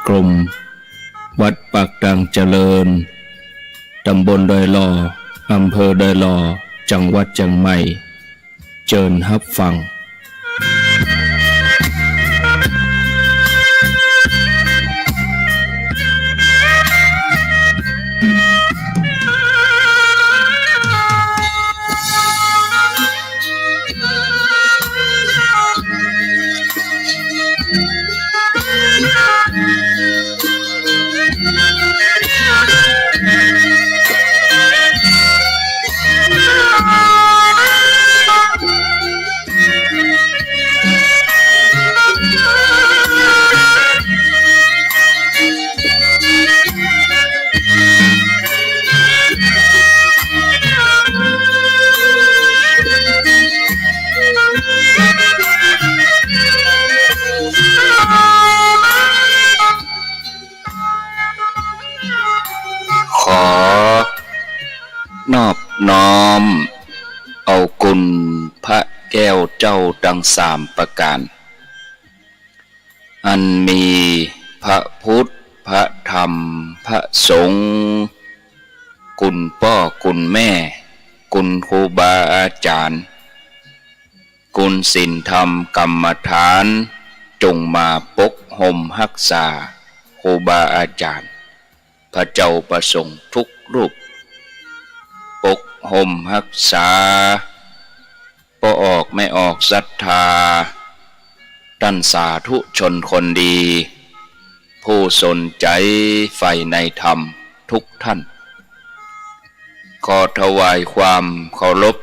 กลมวัดปากดังเจริญตำบลดอยหล่ออำเภอดอยหล่อจังหวัดเชียงใหม่เชิญรับฟังขอนอบน้อมเอาคุณพระแก้วเจ้าดังสามประการอันมีพระพุทธพระธรรมพระสงฆ์คุณพ่อคุณแม่คุณครูบาอาจารย์คุณศีลธรรมกรรมฐานจงมาปกห่มรักษาครูบาอาจารย์พระเจ้าประสงค์ทุกรูปปกห่มรักษาบ่ออกไม่ออกศรัทธาท่านสาธุชนคนดีผู้สนใจใฝ่ในธรรมทุกท่านขอถวายความเคารพ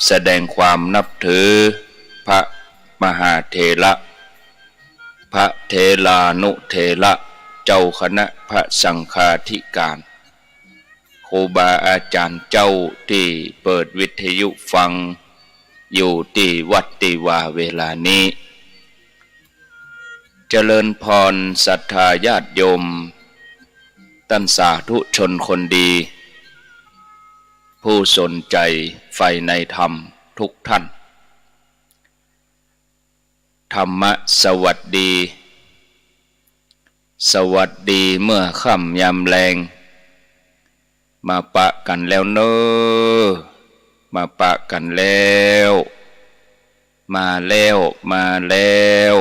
แสดงความนับถือพระมหาเถระพระเถรานุเถระเจ้าคณะพระสังฆาธิการครูบาอาจารย์เจ้าที่เปิดวิทยุฟังอยู่ที่วัดติวาเวลานี้เจริญพรศรัทธาญาติโยมท่านสาธุชนคนดีผู้สนใจใฝ่ในธรรมทุกท่านธรรมะสวัสดีสวัสดีเมื่อค่ำยามแลงมาปะกันแล้วเนอมาปะกันแล้วมาแล้วมาแล้ว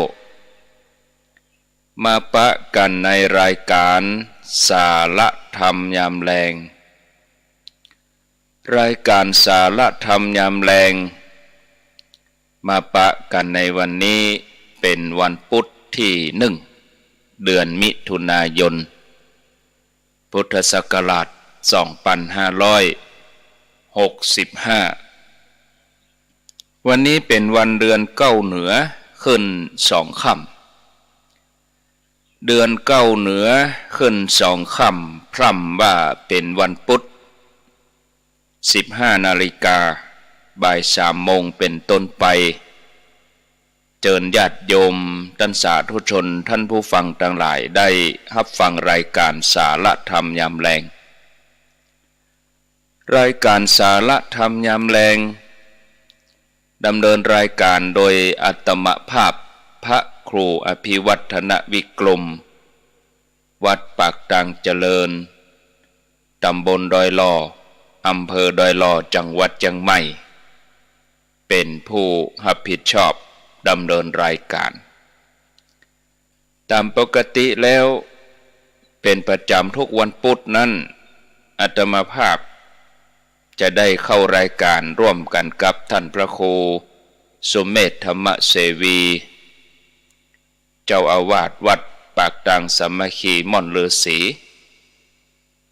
มาปะกันในรายการสาระธรรมยามแลงรายการสาระธรรมยามแลงมาปะกันในวันนี้เป็นวันพุธที่1 เดือนมิถุนายนพุทธศักราช2565วันนี้เป็นวันเดือนเก้าเหนือขึ้น2 ค่ำเดือนเก้าเหนือขึ้น2 ค่ำพร่ำว่าเป็นวันพุธ15 นาฬิกาบ่าย3 โมงเป็นต้นไปเชิญญาติโยมท่านสาธุชนท่านผู้ฟังทั้งหลายได้รับฟังรายการสาระธรรมยามแลงรายการสาระธรรมยามแลงดำเนินรายการโดยอาตมภาพพระครูอภิวัฒนวิกรมวัดปากดังเจริญตำบลดอยหล่ออำเภอดอยหล่อจังหวัดเชียงใหม่เป็นผู้รับผิดชอบดำเนินรายการตามปกติแล้วเป็นประจำทุกวันพุธนั้นอาตมาภาพจะได้เข้ารายการร่วมกันกับท่านพระครูสุเมธธรรมเสวีเจ้าอาวาสวัดปากดังสามัคคีม่อนฤาษี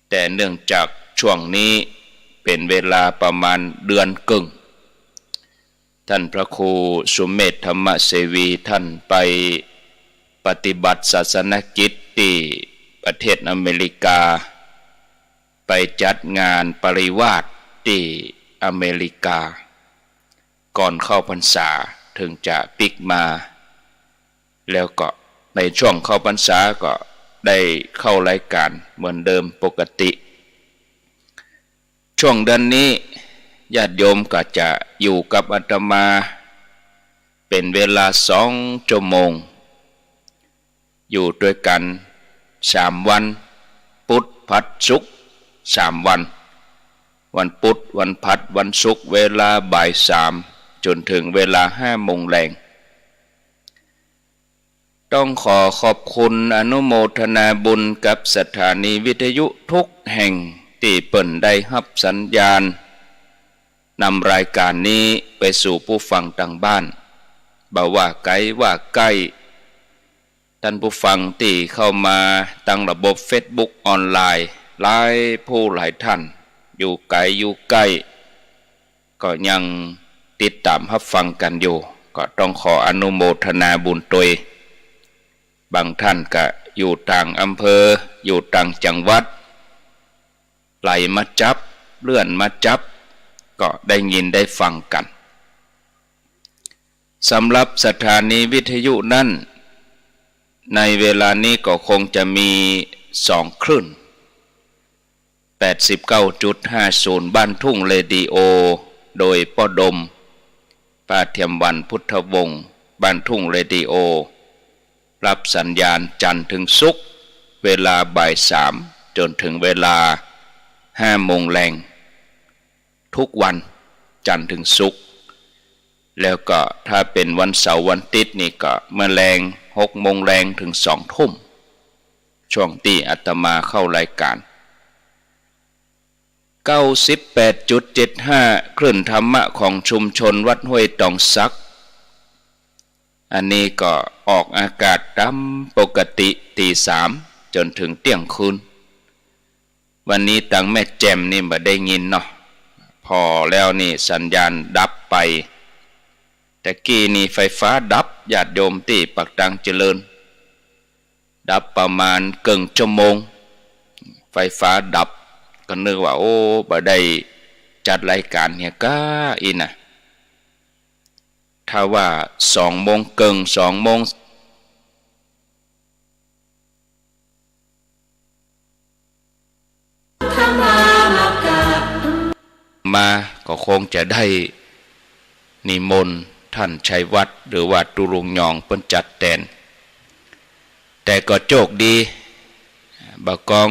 แต่เนื่องจากช่วงนี้เป็นเวลาประมาณเดือนครึ่งท่านพระครูสุเมธธรรมเสวีท่านไปปฏิบัติศาสนกิจที่ประเทศอเมริกาไปจัดงานปริวาสที่อเมริกาก่อนเข้าพรรษาถึงจะปิกมาแล้วก็ในช่วงเข้าพรรษาก็ได้เข้ารายการเหมือนเดิมปกติช่วงเดือนนี้ญาติโยมก็จะอยู่กับอาตมาเป็นเวลา2 ชั่วโมงอยู่ด้วยกัน 3 วันพุธพฤหัสศุกร์3 วันวันพุธวันพฤหัสวันศุกร์เวลาบ่าย 3จนถึงเวลา 5 โมงแลงต้องขอขอบคุณอนุโมทนาบุญกับสถานีวิทยุทุกแห่งที่เปิ่นได้รับสัญญาณนำรายการนี้ไปสู่ผู้ฟังทางบ้านบ่ว่าไกลว่าใกล้ท่านผู้ฟังที่เข้ามาตั้งระบบ Facebook ออนไลน์หลายผู้หลายท่านอยู่ไกลอยู่ใกล้ก็ยังติดตามรับฟังกันอยู่ก็ต้องขออนุโมทนาบุญตวยบางท่านก็อยู่ต่างอำเภออยู่ต่างจังหวัดไหลมาจับเลื่อนมาจับก็ได้ยินได้ฟังกันสำหรับสถานีวิทยุนั้นในเวลานี้ก็คงจะมี2 คลื่น 89.50 บ้านทุ่งเรดิโอโดยป้อดมป้าเทียมวันพุทธวงศ์บ้านทุ่งเรดิโอรับสัญญาณจันทร์ถึงศุกร์เวลาบ่าย 3จนถึงเวลา 5 โมงแลงทุกวันจันทร์ถึงศุกร์แล้วก็ถ้าเป็นวันเสาร์วันอาทิตย์นี่ก็เมื่อแรง6 โมงแรงถึง 2 ทุ่มช่วงที่อาตมาเข้ารายการ 98.75 คลื่นธรรมะของชุมชนวัดห้วยตองซักอันนี้ก็ออกอากาศตามปกติตี 3จนถึงเที่ยงคืนวันนี้ตังแม่แจ่มนี่บ่ได้ยินเนาะพอแล้วนี่สัญญาณดับไปแต่กี้นี่ไฟฟ้าดับญาติโยมที่ปักตังเจริญดับประมาณครึ่งชั่วโมงไฟฟ้าดับก็นึกว่าโอ้บ่ได้จัดรายการเนี่ยก้าอีน่ะถ้าว่า2 โมงครึ่ง2 โมงมาก็คงจะได้นิมนต์ท่านชัยวัฒน์หรือว่าตุลุงยองเปิ้นจัดแทนแต่ก็โชคดีบะกอง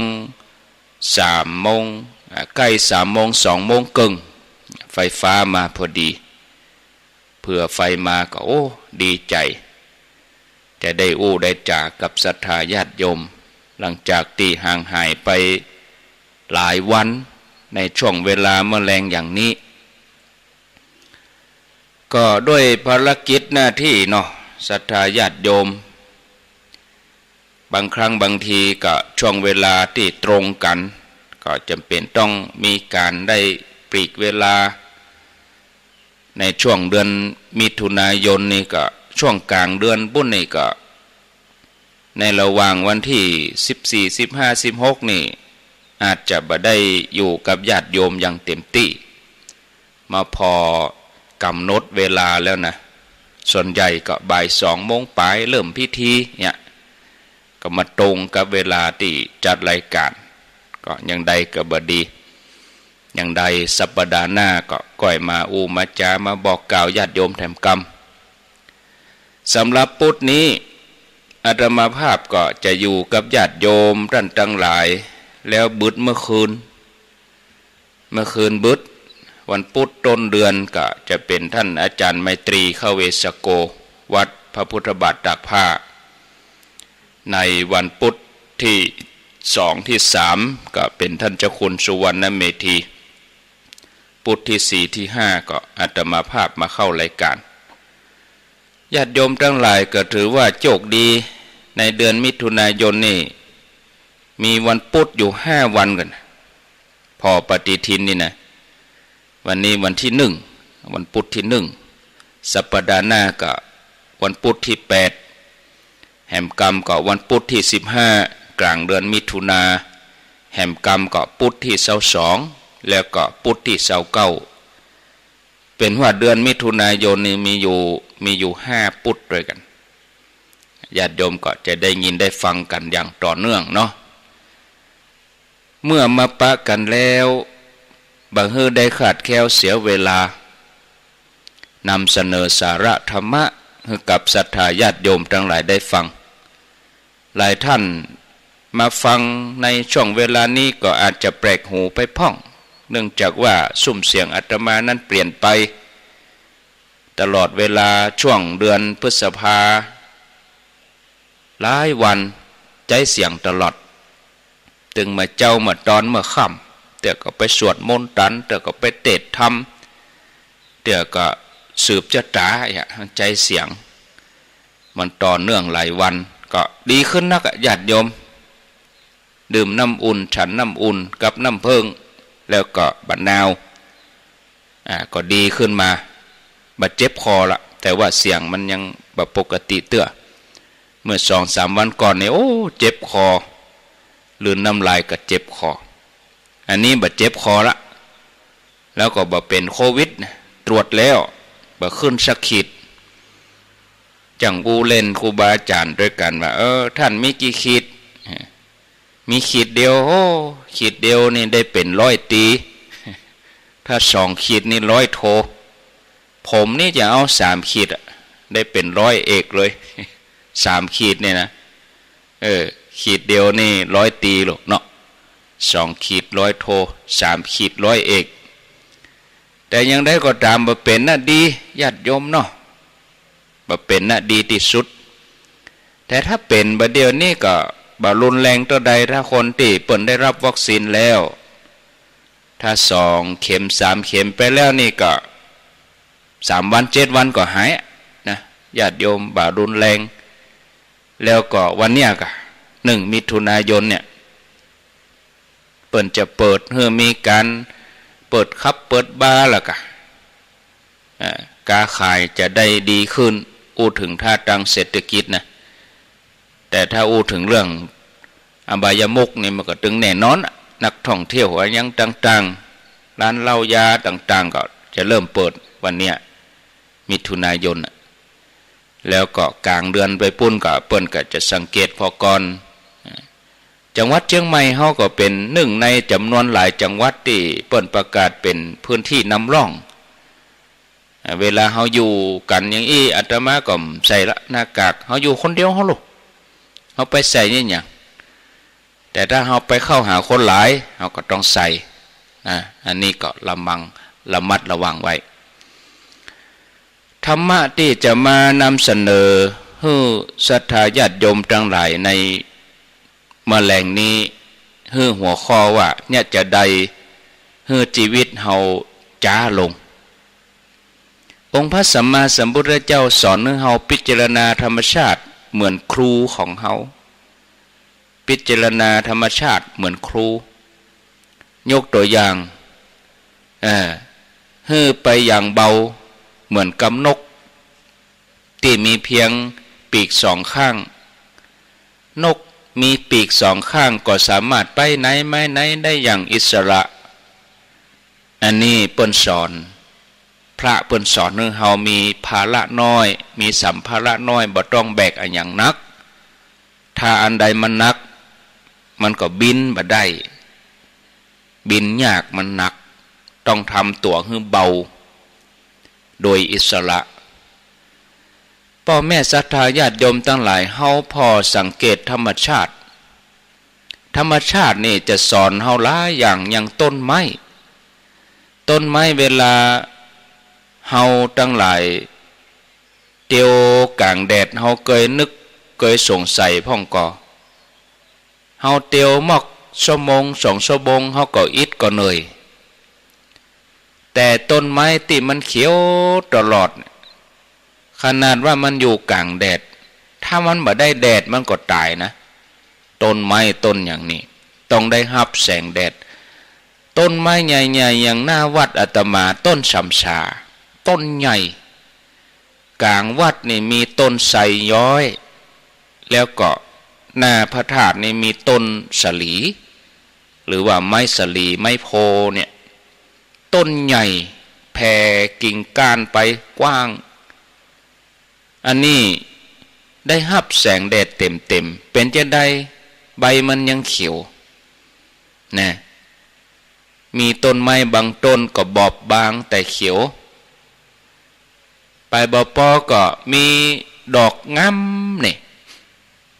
3 โมงใกล้3 โมง2 โมงครึ่งไฟฟ้ามาพอดีเพื่อไฟมาก็โอ้ดีใจจะได้อู้ได้จากกับศรัทธาญาติโยมหลังจากที่ห่างหายไปหลายวันในช่วงเวลาเมื่อแรงอย่างนี้ก็ด้วยภารกิจหน้าที่เนาะศรัทธาญาติโยมบางครั้งบางทีก็ช่วงเวลาที่ตรงกันก็จำเป็นต้องมีการได้ปลีกเวลาในช่วงเดือนมิถุนายนนี่ก็ช่วงกลางเดือนปุ้นนี่ก็ในระหว่างวันที่14 15 16นี่อาจจะบ่ได้อยู่กับญาติโยมอย่างเต็มที่มาพอกำหนดเวลาแล้วนะส่วนใหญ่ก็บ่าย 2 โมงปลายเริ่มพิธีเนี่ยก็มาตรงกับเวลาที่จัดรายการก็ยังใดก็บ่ดีอย่างใดสัปดาห์หน้าก็ก่อยมาอูมาจามาบอกกล่าวญาติโยมแถมกรรมสำหรับพุธนี้อาตมาภาพก็จะอยู่กับญาติโยมท่านทั้งหลายแล้วบึดเมื่อคืนบึดวันพุธต้นเดือนก็จะเป็นท่านอาจารย์ไมตรีเข้าเวสโกวัดพระพุทธบาทตากผ้าในวันพุธที่2ที่3ก็เป็นท่านเจ้าคุณสุวรรณเมธีพุธที่4ที่5ก็อาตมาภาพมาเข้ารายการญาติโยมทั้งหลายก็ถือว่าโชคดีในเดือนมิถุนายนนี่มีวันพุธอยู่5 วันกันพอปฏิทินนี่นะวันนี้วันที่1วันพุธที่1สัปดาห์หน้าก็วันพุธที่8แห่มกรรมก็วันพุธที่15กลางเดือนมิถุนาแห่มกรรมก็พุธที่22แล้วก็พุธที่29เป็นว่าเดือนมิถุนายนนี่มีอยู่5พุธด้วยกันญาติโยมก็จะได้ยินได้ฟังกันอย่างต่อเนื่องเนาะเมื่อมาปะกันแล้วบังเอิญได้ขาดแคลวเสียเวลานำเสนอสาระธรรมะให้กับศรัทธาญาติโยมทั้งหลายได้ฟังหลายท่าน มาฟังในช่วงเวลานี้ก็อาจจะแปลกหูไปพ้องเนื่องจากว่าสุ่มเสียงอาตมานั้นเปลี่ยนไปตลอดเวลาช่วงเดือนพฤษภาหลายวันใจเสียงตลอดตึงมาเจ้ามาตอนเมื่อค่ำเดี๋ยวก็ไปสวดมนต์ตันเดี๋ยวก็ไปเทศธรรมเดี๋ยวก็สืบจะจ๋าใจเสียงมันต่อเนื่องหลายวันก็ดีขึ้นนักญาติโยมดื่มน้ำอุ่นฉันน้ำอุ่นกับน้ำเพิงแล้วก็บัดนาวก็ดีขึ้นมาบาดเจ็บคอละแต่ว่าเสียงมันยังแบบปกติเตื้อเมื่อ2-3 วันก่อนเนี่ยโอ้เจ็บคอลื่นน้ำลายก็เจ็บคออันนี้บาดเจ็บคอละแล้วก็บ่เป็นโควิดตรวจแล้วบ่ขึ้นสักขีดจังกูเล่นครูบาอาจารย์ด้วยกันว่าท่านมีกี่ขีดมีขีดเดียวโอ้ขีดเดียวนี่ได้เป็น100 ตีถ้า2 ขีดนี่100 โทผมนี่จะเอา3 ขีดได้เป็น100 เอกเลย3 ขีดเนี่ยนะขีดเดียวนี่100 ตีหรอกเนาะ2 ขีด100 โท3 ขีด100 เอกแต่ยังได้ก็ตามบ่เป็นน่ะดีญาติโยมเนาะบ่เป็นน่ะดีที่สุดแต่ถ้าเป็นบ่เดียวนี่ก็บ่รุนแรงเท่าใดถ้าคนที่เปิ้นได้รับวัคซีนแล้วถ้า2 เข็ม3 เข็มไปแล้วนี่ก็3 วัน7 วันก็หายนะญาติโยมบ่รุนแรงแล้วก็วันเนี้ยก็1 มิถุนายนเนี่ยเปิ้นจะเปิดมีการเปิดคับเปิดบาร์แล้วก็การขายจะได้ดีขึ้นอู้ถึงท่าทางเศรษฐกิจนะแต่ถ้าอู้ถึงเรื่องอบายมุขนี่มันก็ถึงแน่นอนนักท่องเที่ยวอะไรยังต่างๆร้านเหล้ายาต่างๆก็จะเริ่มเปิดวันเนี้ยมิถุนายนแล้วก็กลางเดือนไปปุ้นก็เปิ้นก็จะสังเกตพอก่อนจังหวัดเชียงใหม่เฮาก็เป็น1 ในจำนวนหลายจังหวัดที่เปิ้นประกาศเป็นพื้นที่นำร่องเวลาเฮาอยู่กันอย่างอี้อาตมาก็ใส่ละหน้ากากเฮาอยู่คนเดียวเฮาลูกเฮาไปใส่นี่หยังแต่ถ้าเฮาไปเข้าหาคนหลายเฮาก็ต้องใส่อันนี้ก็ระมัดระวังไว้ธรรมะที่จะมานำเสนอให้ศรัทธาญาติโยมทั้งหลายในแมลงนี้ให้หัวข้อว่าเนี่ยจะได้ให้ชีวิตเฮาจ้าลงองค์พระสัมมาสัมพุทธเจ้าสอนให้เฮาพิจารณาธรรมชาติเหมือนครูของเฮาพิจารณาธรรมชาติเหมือนครูยกตัวอย่างให้ไปอย่างเบาเหมือนกำนกที่มีเพียงปีก2 ข้างนกมีปีก2 ข้างก็สามารถไปไหนมาไหนได้อย่างอิสระอันนี้เปิ้นสอนพระเปิ้นสอนให้เฮามีภาระน้อยมีสัมภาระน้อยบ่ต้องแบกอันหยังนักถ้าอันใดมันหนักมันก็บินบ่ได้บินยากมันหนักต้องทำตัวให้เบาโดยอิสระพ่อแม่ศรัทธาญาติโยมทั้งหลายเฮาพอสังเกตธรรมชาตินี่จะสอนเฮาหลายอย่างต้นไม้เวลาเฮาทั้งหลายเตียวกลางแดดเฮาเคยสงสัยพ่องก่อเฮาเตียวมอกชั่วโมง2 ชั่วโมงเฮาก็อิดก็เหนื่อยแต่ต้นไม้ที่มันเขียวตลอดขนาดว่ามันอยู่กลางแดดถ้ามันบ่ได้แดดมันก็ตายนะต้นไม้ต้นอย่างนี้ต้องได้รับแสงแดดต้นไม้ใหญ่ๆอย่างหน้าวัดอาตมาต้นสำชาต้นใหญ่กลางวัดนี่มีต้นไทรย้อยแล้วก็หน้าพระธาตุนี่มีต้นสลีหรือว่าไม้สลีไม้โพเนี่ยต้นใหญ่แผ่กิ่งก้านไปกว้างอันนี้ได้รับแสงแดดเต็มเป็นจะได้ใบมันยังเขียวนะมีต้นไม้บางต้นก็บอบบางแต่เขียวไปบอปอก็มีดอกงามนี่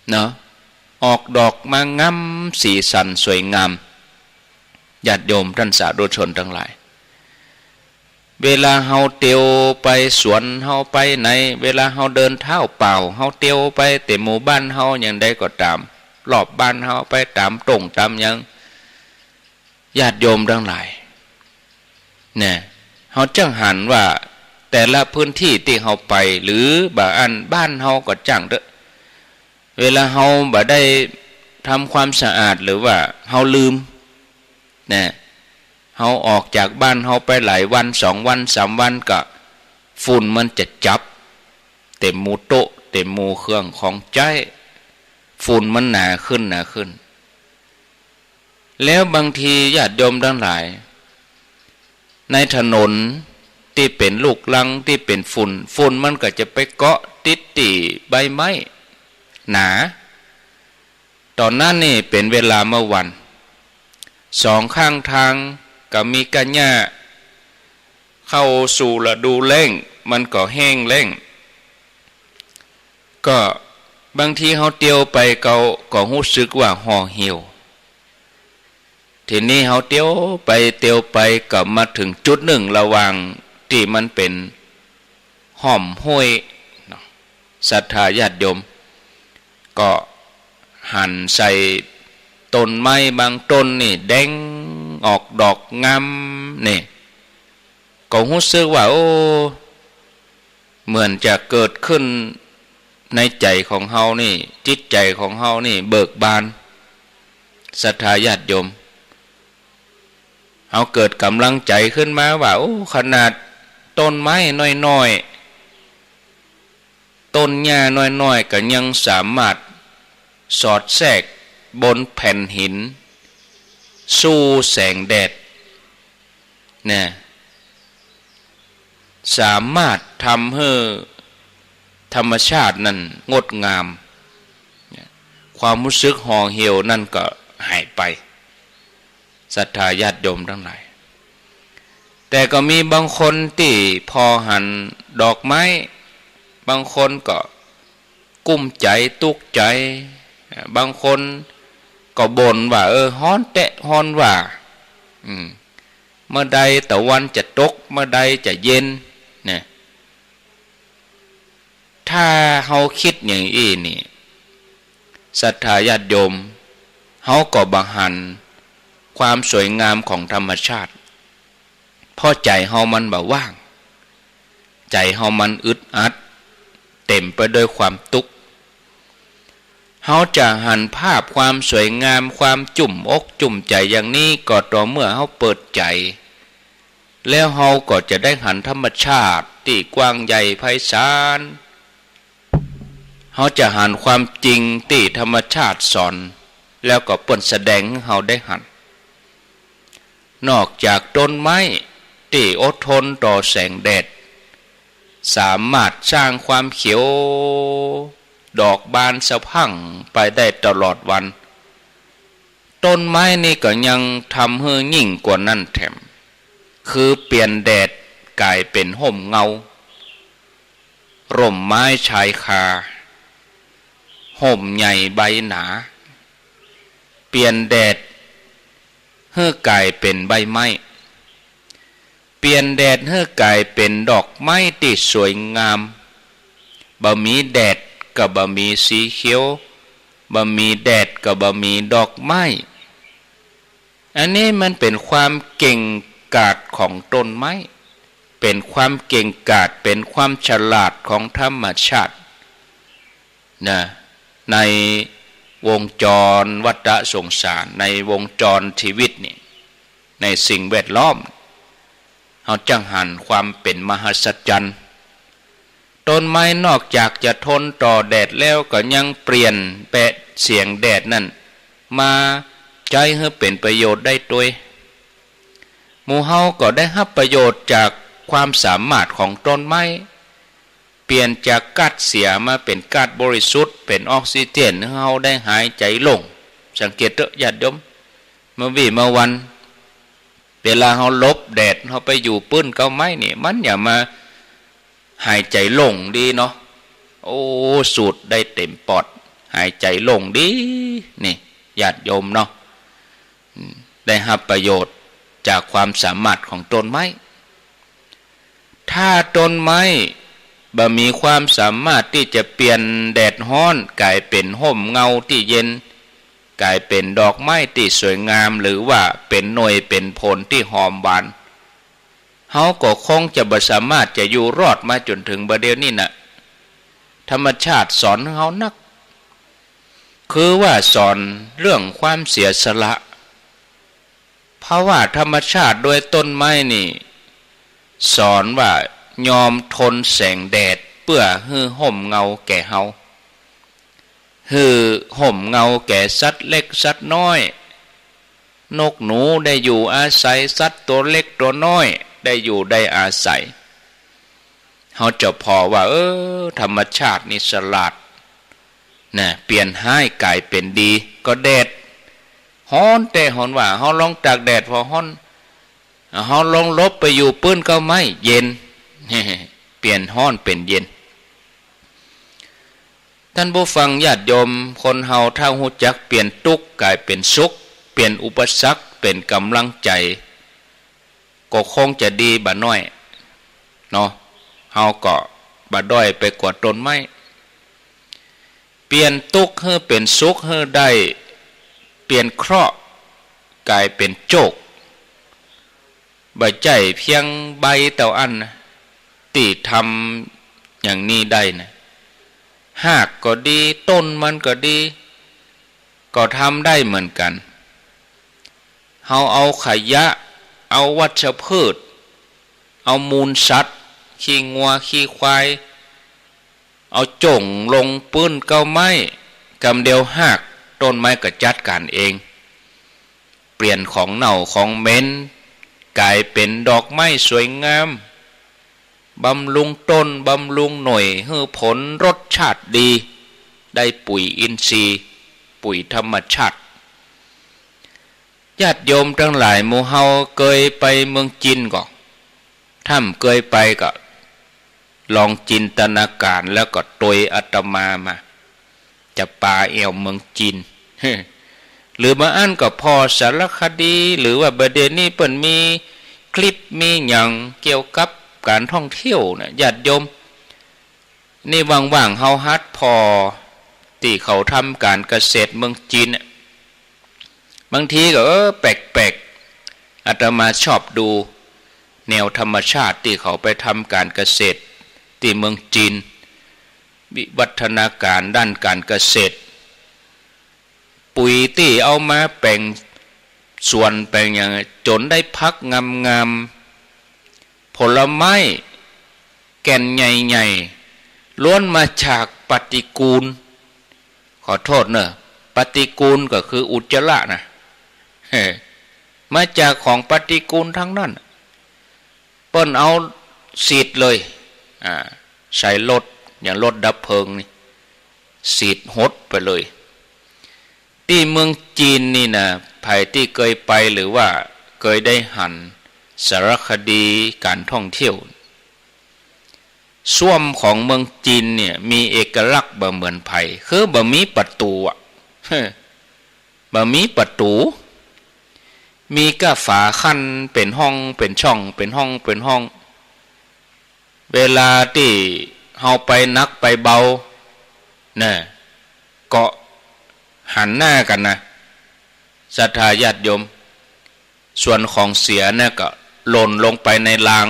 เนาะ ออกดอกมางามสีสันสวยงามญาติโยมท่านสาธุชนทั้งหลายเวลาเฮาเตียวไปสวนเฮาไปไหนเวลาเฮาเดินเท้าเปล่าเฮาเตียวไปแต่หมู่บ้านเฮาอย่างใดก็ตามรอบบ้านเฮาไปตามตรงตามยังญาติโยมทั้งหลายเนี่ยเฮาจังหันว่าแต่ละพื้นที่ที่เฮาไปหรือบางอันบ้านเฮาก็จังเด้อเวลาเฮาบ่ได้ทำความสะอาดหรือว่าเฮาลืมเนี่ยเฮาออกจากบ้านเฮาไปหลายวัน2 วัน 3 วันก็ฝุ่นมันจะจับเต็มหมู่โต๊ะเต็มหมู่เครื่องของใช้ฝุ่นมันหนาขึ้นแล้วบางทีญาติโยมทั้งหลายในถนนที่เป็นลูกลังที่เป็นฝุ่นมันก็จะไปเกาะติดที่ใบไม้หนาตอนนั้นนี่เป็นเวลาเมื่อวัน2 ข้างทางก็มีกัญญาเข้าสู่ฤดูแล้งมันก็แห้งแล้งก็บางทีเฮาเตียวไปก็รู้สึกว่าห่อเหี่ยวทีนี้เฮาเตียวไปก็มาถึงจุดหนึ่งระหว่างที่มันเป็นห้อมห้วยศรัทธาญาติโยมก็หั่นใส่ต้นไม้บางต้นนี่แดงออกดอกงามนี่ก็รู้สึกว่าโอ้เหมือนจะเกิดขึ้นในใจของเฮานี่จิตใจของเฮานี่เบิกบานศรัทธาญาติโยมเฮาเกิดกำลังใจขึ้นมาว่าโอ้ขนาดต้นไม้น้อยๆต้นหญ้าน้อยๆก็ยังสามารถสอดแทรกบนแผ่นหินสู้แสงแดดเนี่ยสามารถทำให้ธรรมชาตินั้นงดงามความรู้สึกห่อเหี่ยวนั่นก็หายไปศรัทธาญาติโยมทั้งหลายแต่ก็มีบางคนที่พอหันดอกไม้บางคนก็กุ้มใจตุกใจบางคนก็บ่นว่าฮ้อนแตะฮ้อนว่าเมื่อใดตะวันจะตกเมื่อใดจะเย็นเนี่ยถ้าเฮาคิดอย่างอี้นี่ศรัทธาญาติโยมเฮาก็บังหันความสวยงามของธรรมชาติเพราะใจเฮามันบ่ว่างใจเฮามันอึดอัดเต็มไปด้วยความทุกข์เฮาจะหันภาพความสวยงามความจุ่มอกจุ่มใจอย่างนี้ก็ต่อเมื่อเฮาเปิดใจแล้วเฮาก็จะได้หันธรรมชาติที่กว้างใหญ่ไพศาลเฮาจะหันความจริงที่ธรรมชาติสอนแล้วก็เปิ้นแสดงให้เฮาได้หันนอกจากต้นไม้ที่อดทนต่อแสงแดดสามารถสร้างความเขียวดอกบานสะพรั่งไปได้ตลอดวันต้นไม้นี่ก็ยังทำให้ยิ่งกว่านั้นแถมคือเปลี่ยนแดดกลายเป็นห่มเงาร่มไม้ชายคาห่มใหญ่ใบหนาเปลี่ยนแดดให้กลายเป็นใบไม้เปลี่ยนแดดให้กลายเป็นดอกไม้ที่สวยงามบ่มีแดดก็บ่มีสีเขียวบ่มีแดดก็บ่มีดอกไม้อันนี้มันเป็นความเก่งกาจของต้นไม้เป็นความเก่งกาจเป็นความฉลาดของธรรมชาตินะในวงจรวัฏสงสารในวงจรชีวิตนี่ในสิ่งแวดล้อมเอาจังหันความเป็นมหัศจรรย์ต้นไม้นอกจากจะทนต่อแดดแล้วก็ยังเปลี่ยนแปะเสียงแดดนั่นมาใช้ให้เป็นประโยชน์ได้ด้วยหมู่เฮาก็ได้รับประโยชน์จากความสามารถของต้นไม้เปลี่ยนจากก๊าซเสียมาเป็นก๊าซบริสุทธิ์เป็นออกซิเจนให้เฮาได้หายใจโล่งสังเกตเถอะญาติโยมเมื่อวันเวลาเฮาหลบแดดเฮาไปอยู่ปื้นเก้าไม้นี่มันอย่ามาหายใจโล่งดีเนาะโอ้สูดได้เต็มปอด หายใจโล่งดีนี่ญาติโยมเนาะได้รับประโยชน์จากความสามารถของต้นไม้ถ้าต้นไม้บ่มีความสามารถที่จะเปลี่ยนแดดร้อนกลายเป็นห่มเงาที่เย็นกลายเป็นดอกไม้ที่สวยงามหรือว่าเป็นหน่วยเป็นผลที่หอมหวานเฮาก็คงจะบ่สามารถจะอยู่รอดมาจนถึงบัดเดี๋ยวนี้น่ะธรรมชาติสอนเฮานักคือว่าสอนเรื่องความเสียสละเพราะว่าธรรมชาติโดยต้นไม้นี่สอนว่ายอมทนแสงแดดเพื่อให้ห่มเงาแก่เฮาให้ห่มเงาแก่สัตว์เล็กสัตว์น้อยนกหนูได้อยู่อาศัยสัตว์ตัวเล็กตัวน้อยได้อยู่ได้อาศัยเฮาจะพอว่าธรรมชาตินี่ฉลาดนะเปลี่ยนให้กลายเป็นดีก็แดดฮ้อนแต่ฮ้อนว่าเฮาลองตากแดดพอฮ้อนเฮาลองลบไปอยู่ปื้นก็ไม่เย็นเปลี่ยนฮ้อนเป็นเย็นท่านผู้ฟังญาติโยมคนเฮาถ้าฮู้จักเปลี่ยนทุกข์กลายเป็นสุขเปลี่ยนอุปสรรคเป็นกำลังใจก็คงจะดีบ่น้อยเนาะเฮาก็บ่ด้อยไปกว่าต้นไม้เปลี่ยนทุกข์ให้เป็นสุขให้ได้เปลี่ยนเคราะห์กลายเป็นโชคบ่ใจเพียงใบเต่าอันนะที่ทำอย่างนี้ได้นะหากก็ดีต้นมันก็ดีก็ทำได้เหมือนกันเฮาเอาขยะเอาวัชพืชเอามูลสัตว์ขี้งัวขี้ควายเอาจ่งลงปื้นเก้าไม้กำเดียวหากต้นไม้ก็จัดการเองเปลี่ยนของเน่าของเหม็นกลายเป็นดอกไม้สวยงามบำรุงต้นบำรุงหน่วยให้ผลรสชาติดีได้ปุ๋ยอินทรีย์ปุ๋ยธรรมชาติญาติโยมทั้งหลายหมู่เฮาเคยไปเมืองจีนก็ถ้าเคยไปก็ลองจินตนาการแล้วก็โดยอาตมาจะปาเอวเมืองจีน หรือมาอ่านก็พอสารคดีหรือว่าประเด็นนี้เปิ้นมีคลิปมีหยังเกี่ยวกับการท่องเที่ยวนะญาติโยมนี่ว่างๆเฮาฮัดพอที่เขาทำการเกษตรเมืองจีนบางทีก็แปลกๆอาตมาชอบดูแนวธรรมชาติที่เขาไปทำการเกษตรที่เมืองจีนวิวัฒนาการด้านการเกษตรปุ๋ยที่เอามาแปลงส่วนแปลงอย่างจนได้พักงามๆผลไม้แก่นใหญ่ๆล้วนมาจากปฏิกูลขอโทษเนอะปฏิกูลก็คืออุจจาระนะมาจากของปฏิกูลทั้งนั้นเปิ้นเอาสีดเลยใส่รถอย่างรถดับเพลิงนี่สีดหดไปเลยที่เมืองจีนนี่นะใครที่เคยไปหรือว่าเคยได้หันสารคดีการท่องเที่ยวส้วมของเมืองจีนเนี่ยมีเอกลักษณ์บ่เหมือนไผคือบ่มีประตูบ่มีประตูมีก็ฝาขั้นเป็นห้องเป็นช่องเป็นห้องเป็นห้องเวลาที่เฮาไปนักไปเบาเนี่ยก็หันหน้ากันนะศรัทธาญาติโยมส่วนของเสียเนี่ยก็หล่นลงไปในราง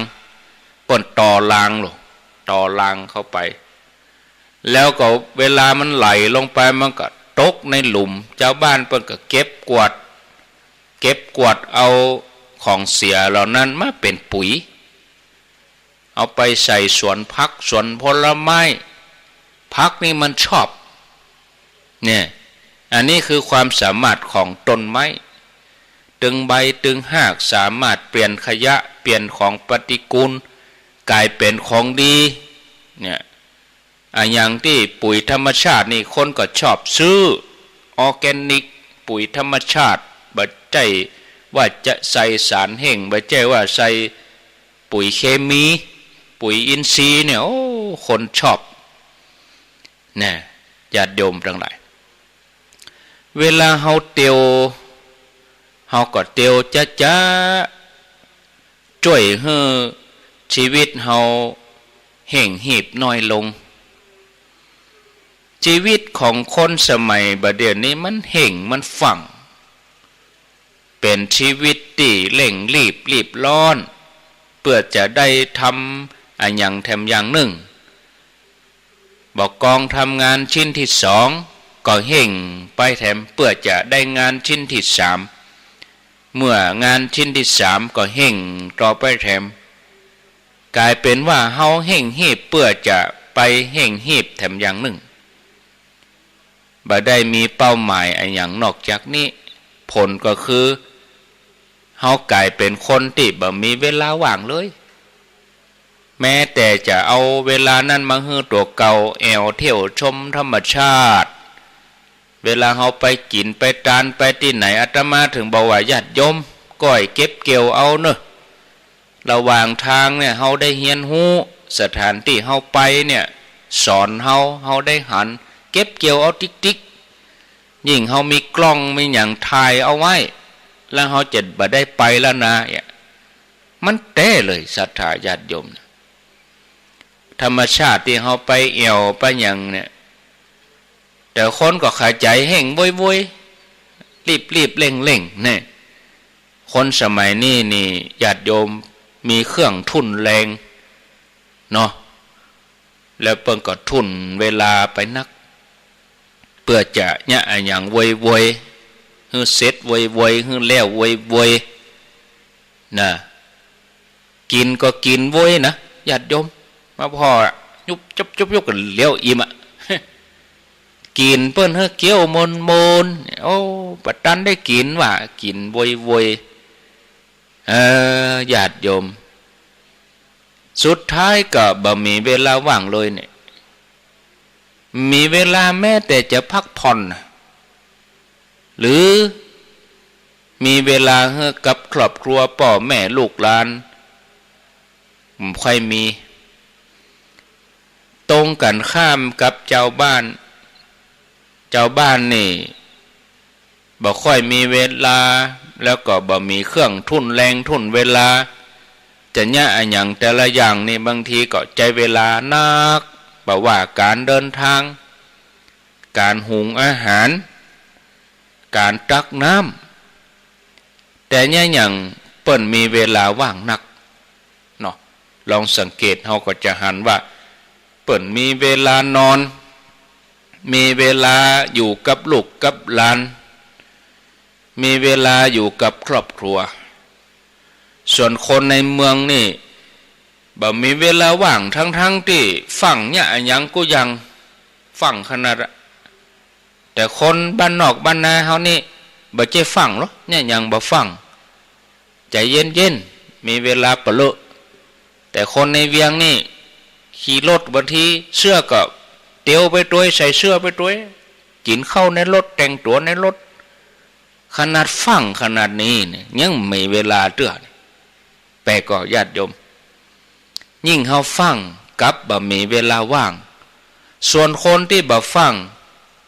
ป่นต่อรางหรอต่อรางเข้าไปแล้วก็เวลามันไหลลงไปมันก็ตกในหลุมเจ้าบ้านเพิ่นก็เก็บกวาดเอาของเสียเหล่านั้นมาเป็นปุ๋ยเอาไปใส่สวนผักสวนผลไม้ผักนี่มันชอบเนี่ยอันนี้คือความสามารถของต้นไม้ตึงใบตึงหากสามารถเปลี่ยนขยะเปลี่ยนของปฏิกูลกลายเป็นของดีเนี่ยอย่างที่ปุ๋ยธรรมชาตินี่คนก็ชอบซื้อออร์แกนิกปุ๋ยธรรมชาติบ่ใจว่าจะใส่สารแห้งบ่ใจว่าใส่ปุ๋ยเคมีปุ๋ยอินทรีย์เนี่ยโอ้คนชอบเนี่ยญาติโยมทั้งหลาย เวลาเฮาเตียวเฮาก็เตียวจ้าช่วยให้ชีวิตเฮาแห่งหีบน้อยลงชีวิตของคนสมัยบัดเดี๋ยวนี้มันแห่งมันฝังเป็นชีวิตที่เร่งรีบร้อนเพื่อจะได้ทำอย่างแถมอย่างหนึ่งบอกกองทำงานชิ้นที่สองก็เห่งไปแถมเพื่อจะได้งานชิ้นที่สามเมื่องานชิ้นที่สามก็เห่งต่อไปแถมกลายเป็นว่าเฮาเห่งหีบเพื่อจะไปเห่งหีบแถมอย่างหนึ่งบ่ได้มีเป้าหมายอย่างนอกจากนี้ผลก็คือเฮากลายเป็นคนที่บ่มีเวลาว่างเลยแม้แต่จะเอาเวลานั้นมาฮื้อตัวเก่าแอวเที่ยวชมธรรมชาติเวลาเฮาไปกินไปทานไปที่ไหนอาตมาถึงบอกว่าญาติโยมก้อยเก็บเกี่ยวเอาเนอะระหว่างทางเนี่ยเฮาได้เรียนรู้สถานที่เฮาไปเนี่ยสอนเฮาได้หันเก็บเกี่ยวเอาติ๊กยิ่งเฮามีกล้องมีหยังถ่ายเอาไว้แล้วเฮาจะบ่ได้ไปแล้วนะมันเต้เลยศรัทธาญาติโยมธรรมชาติที่เฮาไปเอวไปหยังเนี่ยแต่คนก็ขาใจแห่งวุยรีบเร่งเนี่ยคนสมัยนี้นี่ญาติโยมมีเครื่องทุ่นแรงเนาะแล้วเปิ้นก็ทุ่นเวลาไปนักเพื่อจะเนี่ยอย่างวยฮือเสร็จวยฮือแล้ววยนะกินก็กินวยนะญาติโยมมาพอยุบจุบกันเลี้ยวอิ่มกินเปิ้นเฮาเกี้ยวมนโอ้ปัดตันได้กินว่ากินวยญาติโยมสุดท้ายก็บ่มีเวลาว่างเลยเนี่ยมีเวลาแม้แต่จะพักผ่อนหรือมีเวลาให้กับครอบครัวพ่อแม่ลูกหลานค่อยมีตรงกันข้ามกับเจ้าบ้านนี่บ่ค่อยมีเวลาแล้วก็บ่มีเครื่องทุ่นแรงทุ่นเวลาจะเนี่ยอย่างแต่ละอย่างนี่บางทีก็ใจเวลานักบ่ว่าการเดินทางการหุงอาหารการตักน้ำแต่เนี่ยอย่างเปิ้นมีเวลาว่างนักเนาะลองสังเกตเฮาก็จะหันว่าเปิ้นมีเวลานอนมีเวลาอยู่กับลูกกับหลานมีเวลาอยู่กับครอบครัวส่วนคนในเมืองนี่บ่มีเวลาว่างทั้งที่ฟังเนี่ยยังก็ยังฟังขนาดแต่คนบ้านนอกบ้านนาเฮานี่บ่ใจฟังหรอกเนี่ยยังบ่ฟังใจเย็นมีเวลาปะเลอะแต่คนในเวียงนี่ขี่รถบางทีเสื้อก็เตียวไปด้วยใส่เสื้อไปด้วยกินข้าวในรถแต่งตัวในรถขนาดฟังขนาดนี้เนี่ยยังมีเวลาเตื้อแปลก็ญาติโยมยิ่งเฮาฟังกับบ่มีเวลาว่างส่วนคนที่บ่ฟัง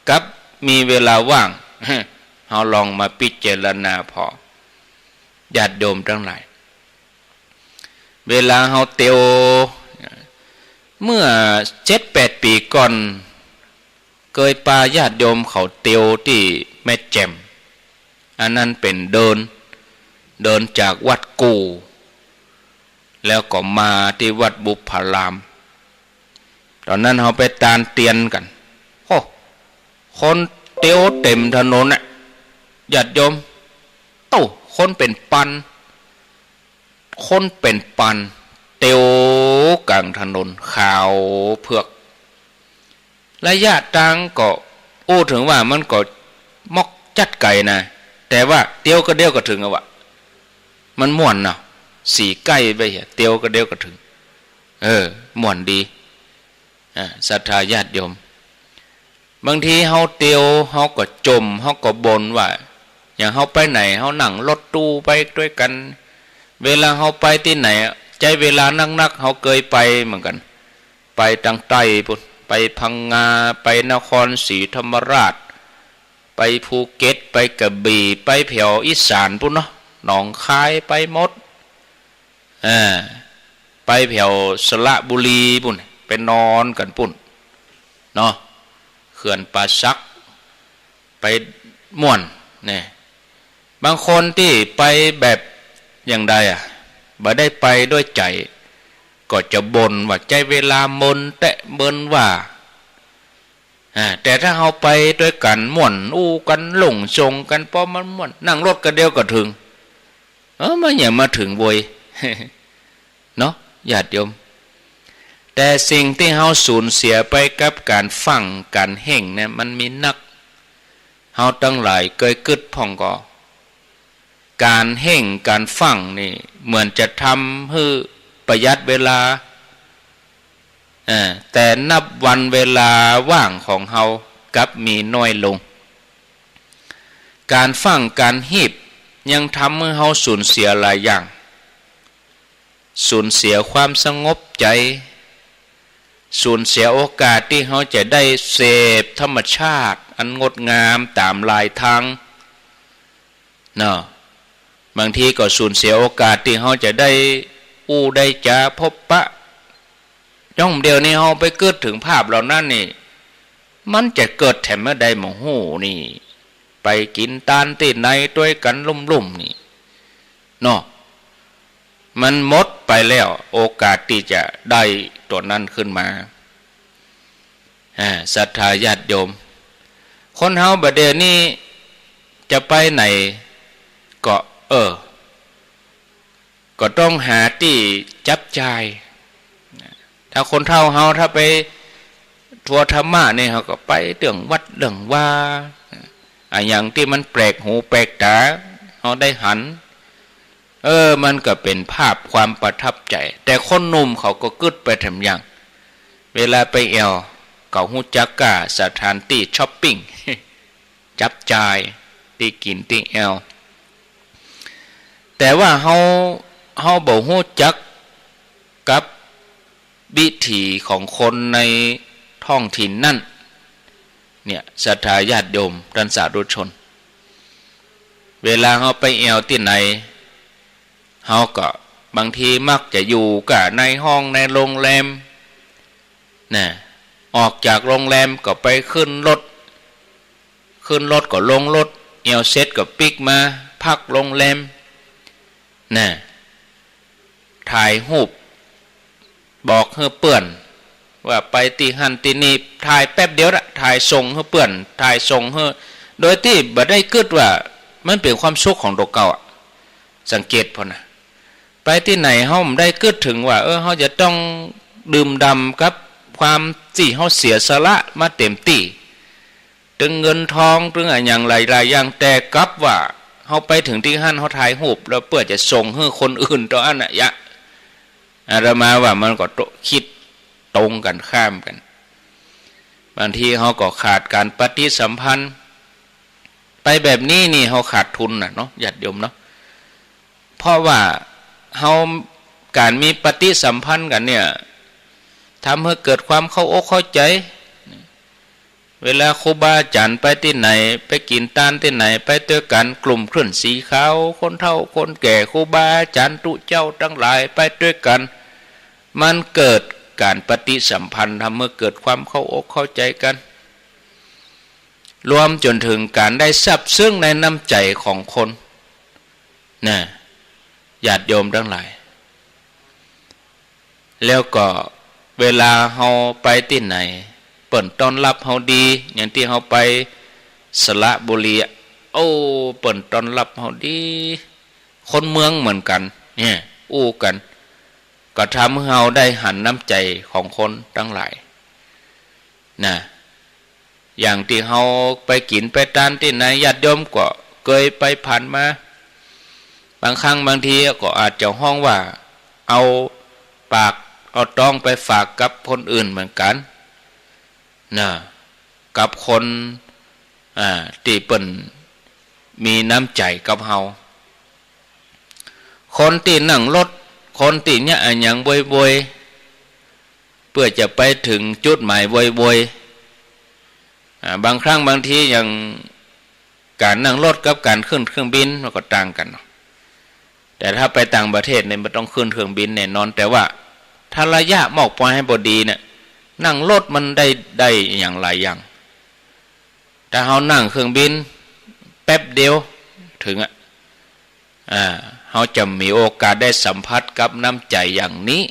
กับมีเวลาว่างเฮาลองมาพิจารณาพอญาติโยมทั้งหลายเวลาเฮาเตียวเมื่อ 7-8 ปีก่อนเคยพาญาติโยมเขาเตียวที่แม่แจ่มอันนั้นเป็นเดินจากวัดกูแล้วก็มาที่วัดบุพารามตอนนั้นเขาไปตานเตียนกันโอ้คนเตียวเต็มถนนน่ะญาติโยมโต้คนเป็นปันเตียวกลางถนนขาวเผือกระยะทางก็ถึงว่ามันก็มอกจัดไก่นะแต่ว่าเตียวก็เดียวก็ถึงอะวะมันม่วนเนาะสีใกล้ไปเหี้ยเตียวก็เดียวก็ถึงม่วนดีศรัทธาญาติโยมบางทีเฮาเตียวเฮาก็จมเฮาก็บ่นว่าอย่างเฮาไปไหนเฮานั่งรถตู้ไปด้วยกันเวลาเฮาไปที่ไหนใจเวลานักๆเฮาเคยไปเหมือนกันไปทางใต้พุ่นไปพังงาไปนครศรีธรรมราช ไปภูเก็ตไปกระบี่ไปแถวอีสานปุ่นเนาะหนองคายไปหมดไปแถวสระบุรีปุ่นไปนอนกันปุ่นเนาะเขื่อนป่าซักไปม่วนเนี่ยบางคนที่ไปแบบอย่างใดบ่ได้ไปด้วยใจก็จะบ่นว่าใจเวลามนแตะเบิ่นว่าแต่ถ้าเราไปด้วยกันม่วนอู้กันหลงชงกันพอมันม่วนนั่งรถกันเดียวก็ถึงมันอย่ามาถึงบ่อย เนาะญาติโยมแต่สิ่งที่เราสูญเสียไปกับการฟังการเห่งเนี่ยมันมีนักเฮาตั้งหลายเคยกึดพ่องก็การเห่งการฟังนี่เหมือนจะทำให้ประหยัดเวลาแต่นับวันเวลาว่างของเฮากับมีน้อยลงการฟังการฮีบยังทำให้เฮาสูญเสียหลายอย่างสูญเสียความสงบใจสูญเสียโอกาสที่เขาจะได้เสพธรรมชาติอันงดงามตามลายทางเนาะบางทีก็สูญเสียโอกาสที่เขาจะได้ได้จะพบปะย่อมเดียวนี้เขาไปเกิดถึงภาพเหล่านั้นนี่มันจะเกิดแถมเมื่อใดหมอหูนี่ไปกินตานตีในด้วยกันลุ่มๆนี่เนาะมันหมดไปแล้วโอกาสที่จะได้ตัวนั้นขึ้นมาศรัทธาญาติโยมคนเฮาบัดเดี๋ยวนี้จะไปไหนก็ก็ต้องหาที่จับจ่ายถ้าคนเฒ่าเฮาถ้าไปทัวร์ธรรมะเนี่ยเขาก็ไปเรื่องวัดเรื่องว่าอย่างที่มันแปลกหูแปลกตาเฮาได้หันมันก็เป็นภาพความประทับใจแต่คนหนุ่มเขาก็กึดไปทำอย่างเวลาไปแอวเขาฮู้จักกะสถานที่ช้อปปิ้ง จับจ่ายที่กินที่แอวแต่ว่าเฮาบ่ฮู้จักกับวิถีของคนในท้องถิ่นนั่นเนี่ยศรัทธาญาติโยมท่านสาธุชนเวลาเฮาไปแอวที่ไหนเฮาก็บางทีมักจะอยู่กับในห้องในโรงแรมนะออกจากโรงแรมก็ไปขึ้นรถก็ลงรถแอวเสร็จก็ปิกมาพักโรงแรมนะถ่ายรูปบอกให้เปื่อนว่าไปตีหันตีนี่ถ่ายแป๊บเดียวละถ่ายส่งให้เปื่อนถ่ายส่งให้โดยที่บ่ได้คิดว่ามันเป็นความสุขของตัวเก่าสังเกตพอนะไปที่ไหนเฮาไม่ได้คิดถึงว่าเฮาจะต้องดื่มด่ำกับความที่เฮาเสียสละมาเต็มที่ถึงเงินทองถึงอย่างหลายๆอย่างแต่กลับว่าเฮาไปถึงที่หั่นเฮาถ่ายรูปแล้วเพื่อจะส่งให้คนอื่นต่ออันน่ะยะอาตมาว่ามันก็คิดตรงกันข้ามกันบางทีเฮาก็ขาดการปฏิสัมพันธ์ไปแบบนี้นี่เฮาขาดทุนน่ะเนาะญาติโยมเนาะเพราะว่าเฮาการมีปฏิสัมพันธ์กันเนี่ยทำให้เกิดความเข้าอกเข้าใจเวลาครูบาอาจารย์ไปที่ไหนไปกินตานที่ไหนไปเจอกันกลุ่มเคลื่อนสีขาวคนเฒ่าคนแก่ครูบาอาจารย์ตุเจ้าทั้งหลายไปด้วยกันมันเกิดการปฏิสัมพันธ์ทำให้เกิดความเข้าอกเข้าใจกันรวมจนถึงการได้ซับซึ้งในน้ำใจของคนนะญาติโยมทั้งหลายแล้วก็เวลาเฮาไปที่ไหนเปิ่นต้อนรับเฮาดีอย่างที่เฮาไปสระบุรีเปิ่นต้อนรับเฮาดีคนเมืองเหมือนกันเนี่ยอู้กันก็ทำให้เฮาได้หันน้ำใจของคนทั้งหลายนะอย่างที่เฮาไปกินไปทานที่ไหนญาติโยมก็เคยไปผ่านมาบางครั้งบางทีก็อาจจะห้องว่าเอาปากเอาต้องไปฝากกับคนอื่นเหมือนกันนะกับคนที่เปิ้นมีน้ำใจกับเฮาคนที่นั่งรถคนที่เนี่ยอย่างบวยๆเพื่อจะไปถึงจุดหมายบวยๆบางครั้งบางทีอย่าง การนั่งรถกับการขึ้นเครื่องบินมันก็ต่างกันเนาะแต่ถ้าไปต่างประเทศเนี่ยมันต้องขึ้นเครื่องบินแน่นอนแต่ว่าถ้าระยะมอกปล่อยให้บดีเนี่ยนั่งรถมันได้อย่างหลายอย่างแต่เขานั่งเครื่องบินแป๊บเดียวถึงเขาจะมีโอกาสได้สัมผัสกับน้ำใจอย่างนี้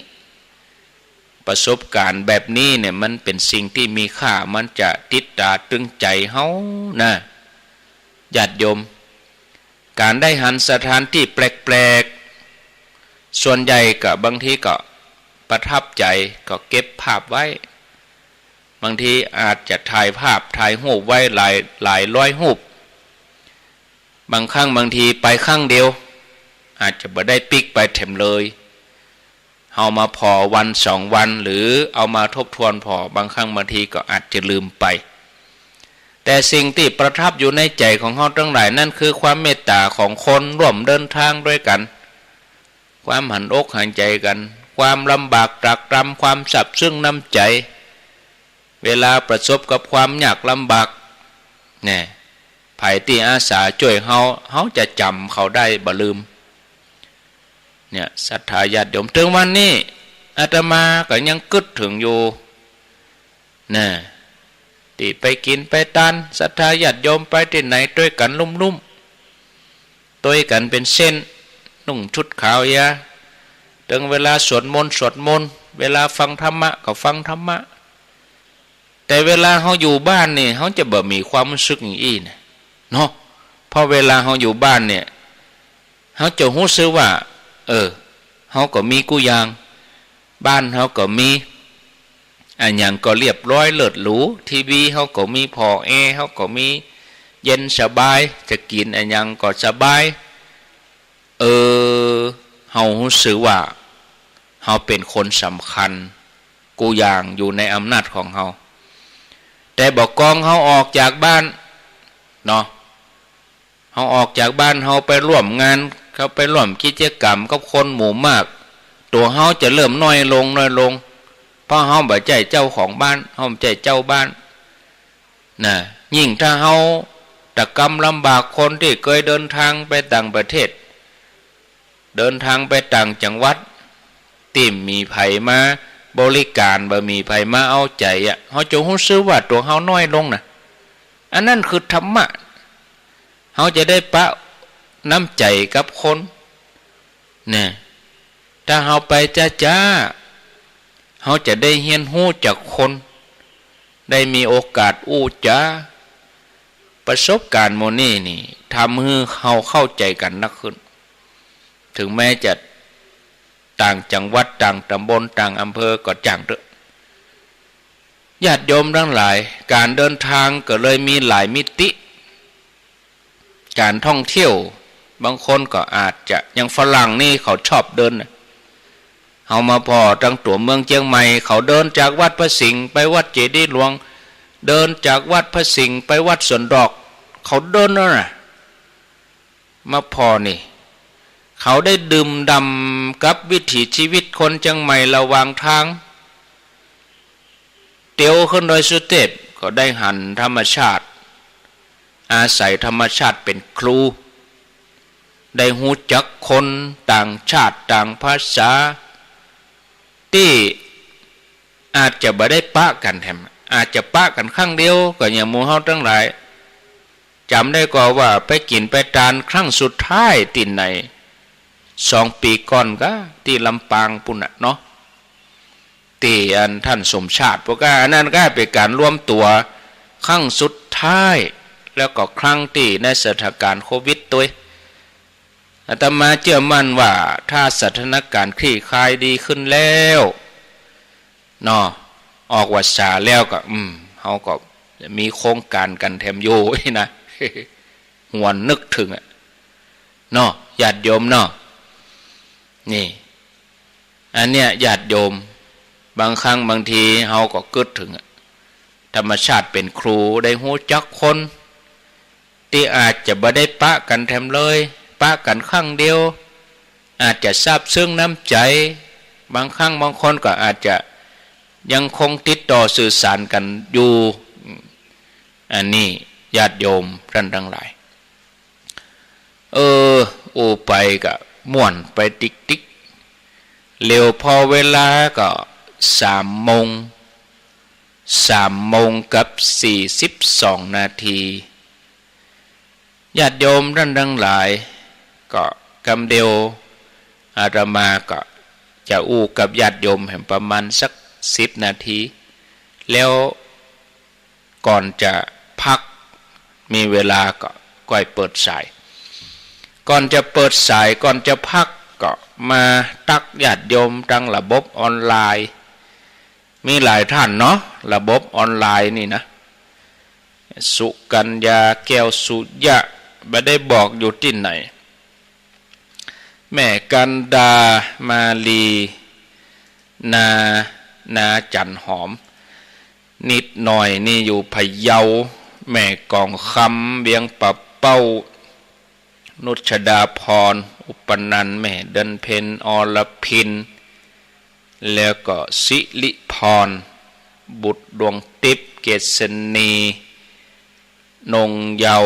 ประสบการณ์แบบนี้เนี่ยมันเป็นสิ่งที่มีค่ามันจะติดตาตรึงใจเขานะญาติโยมการได้หันสถานที่แปลกๆส่วนใหญ่ก็บางทีก็ประทับใจก็เก็บภาพไว้บางทีอาจจะถ่ายภาพถ่ายรูปไว้หลายร้อยรูปบางครั้งบางทีไปครั้งเดียวอาจจะไม่ได้ปิกไปเต็มเลยเอามาพอวัน2 วันหรือเอามาทบทวนพอบางครั้งบางทีก็อาจจะลืมไปแต่สิ่งที่ประทับอยู่ในใจของเขาทั้งหลายนั่นคือความเมตตาของคนร่วมเดินทางด้วยกันความหันอกหันใจกันความลำบากตรากตรำความสับซึ้งน้ำใจเวลาประสบกับความยากลำบากเนี่ยไผ่ที่อาสาช่วยเขาจะจำเขาได้บ่ลืมเนี่ยศรัทธาญาติโยมถึงวันนี้อาตมาก็ยังกึดถึงอยู่นะที่ไปกินไปทานศรัทธาญาติโยมไปที่ไหนด้วยกันลุ่มๆตัวกันเป็นเส้นนุ่งชุดขาวยาถึงเวลาสวดมนต์เวลาฟังธรรมะก็ฟังธรรมะแต่เวลาเขาอยู่บ้านเนี่ยเขาจะบ่มีความรู้สึกอย่างอี้นะเนาะเพราะเวลาเขาอยู่บ้านเนี่ยเขาจะรู้สึกว่าเขาก็มีกุยางบ้านเขาก็มีอันอย่างก็เรียบร้อยเลิศหรูทีวีเขาก็มีพอแอร์เขาก็มีเย็นสบายจะกินอันอย่างก็สบายเขารู้สึกว่าเขาเป็นคนสำคัญกุยางอยู่ในอำนาจของเขาแต่บอกกองเขาออกจากบ้านเนาะเขาออกจากบ้านเขาไปร่วมงานเขาไปร่วมกิจกรรมกับคนหมู่มากตัวเขาจะเริ่มน้อยลงเพราะเขาบ่ใจเจ้าของบ้านเขาใจเจ้าบ้านนะยิ่งถ้าเขาตะกำลำบากคนที่เคยเดินทางไปต่างประเทศเดินทางไปต่างจังหวัดที่มีไผมาบริการบ่มีไผมาเอาใจเขาจะรู้สึกว่าตัวเขาน้อยลงนะอันนั้นคือธรรมะเขาจะได้ปะน้ำใจกับคนเนี่ยถ้าเขาไปจ้าเขาจะได้เรียนรู้จากคนได้มีโอกาสอู้จ้าประสบการณ์โมนี่ทำให้เขาเข้าใจกันนักขึ้นถึงแม้จะต่างจังหวัดต่างตำบลต่างอำเภอก็จังเถอะญาติโยมทั้งหลายการเดินทางก็เลยมีหลายมิติการท่องเที่ยวบางคนก็อาจจะยังฝรั่งนี่เขาชอบเดินเอามาพอตั้งตัวเมืองเชียงใหม่เขาเดินจากวัดพระสิงห์ไปวัดเจดีย์หลวงเดินจากวัดพระสิงห์ไปวัดสวนดอกเขาเดินนั่นน่ะมาพอนี่เขาได้ดื่มด่ำกับวิถีชีวิตคนเชียงใหม่ระหว่างทางเตียวขึ้นโดยสุเทพก็ได้หันธรรมชาติอาศัยธรรมชาติเป็นครูได้หูจักคนต่างชาติต่างภาษาที่อาจจะไม่ได้ปะกันแถมอาจจะปะกันครั้งเดียวก็อย่างหมู่เฮาทั้งหลายจำได้ก็ว่าไปกินไปทานครั้งสุดท้ายที่ไหน2 ปีก่อนก็ที่ลำปางปุ่นน่ะเนาะที่อันท่านสมชาติพวกอันนั้นก็เป็นการรวมตัวครั้งสุดท้ายแล้วก็ครั้งที่ในสถานการณ์โควิดตัวอาตมาเชื่อมั่นว่าถ้าสถานการณ์คลี่คลายดีขึ้นแล้วเนาะออกวัดสาแล้วก็เขาก็มีโครงการกันแถมโย่นะ หวนนึกถึงเนาะญาติโยมเนาะนี่อันเนี้ยญาติโยมบางครั้งบางทีเขาก็กึดถึงธรรมชาติเป็นครูได้หูจักคนที่อาจจะบ่ได้ปะกันแถมเลยปะกันครั้งเดียวอาจจะซาบซึ้งน้ำใจบางครั้งบางคนก็อาจจะยังคงติดต่อสื่อสารกันอยู่อันนี้ญาติโยมท่านทั้งหลาย อูไปก็ม่วนไปติ๊กติ๊กเร็วพอเวลาก็3 โมงกับ42 นาทีญาติโยมท่านทั้งหลายก็กำเดียวอาตมาก็จะอู้กับญาติโยมแห่งประมาณสัก10 นาทีแล้วก่อนจะพักมีเวลาก็ค่อยเปิดสายก่อนจะเปิดสายก่อนจะพักก็มาตักญาติโยมทางระบบออนไลน์มีหลายท่านเนาะระบบออนไลน์นี่นะสุกัญญาแก้วสุยะไม่ได้บอกอยู่ที่ไหนแม่กันดามาลีนาจันหอมนิดหน่อยนี่อยู่พะเยาแม่กองคำเบียงปะเป้านุชดาพรอุปนันท์แม่เดินเพนอรพินแล้วก็สิริพรบุตรดวงทิพย์เกษณีนงเยา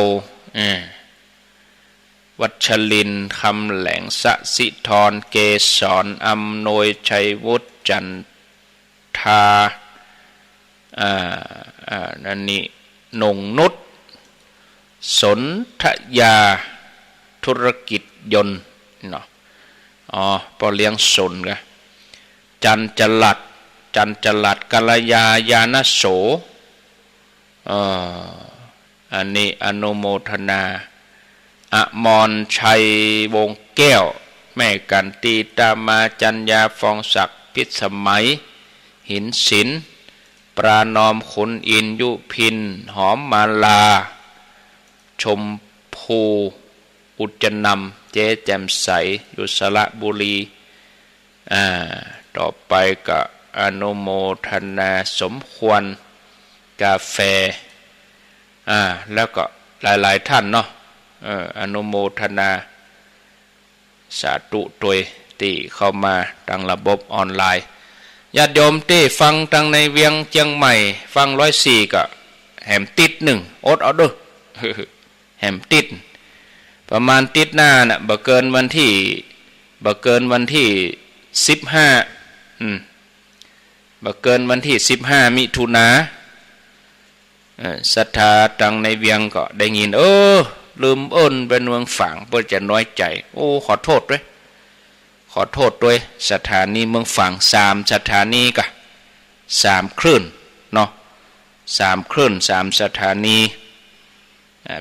วัชรินคำแหลงสสิธรเกศรอำนวยชัยวุฒิจันทานั่นนี่นงนุชสนทยาธุรกิจยนต์เนาะพอเลี้ยงสนกะจันจลัดกัลยายานโสอันนี้อนุโมทนาอมรชัยวงแก้วแม่กันตีตามาจัญญาฟองศักดิ์พิสมัยหินศิลป์ปรานอมขุนอินยุพินหอมมาลาชมพูอุจจนำเจ๊แจ่มใสอยู่สระบุรีต่อไปก็อนุโมทนาสมควรกาแฟแล้วก็หลายๆท่านเนาะอนุโมทนาสาธุตัวยที่เข้ามาทางระบบออนไลน์ญาติโยมที่ฟังทางในเวียงเชียงใหม่ฟัง104ก็แหมติด1อดเอาเด้อแหมติดประมาณติดหน้าน่ะบ่เกินวันที่15บ่เกินวันที่15มิถุนาศรัทธาทางในเวียงก็ได้ยินลืมเอิ้นเป็นเมืองฝางเพื่อจะน้อยใจขอโทษด้วยสถานีเมืองฝาง3สถานีกะ3คลื่นเนาะ3คลื่น3สถานี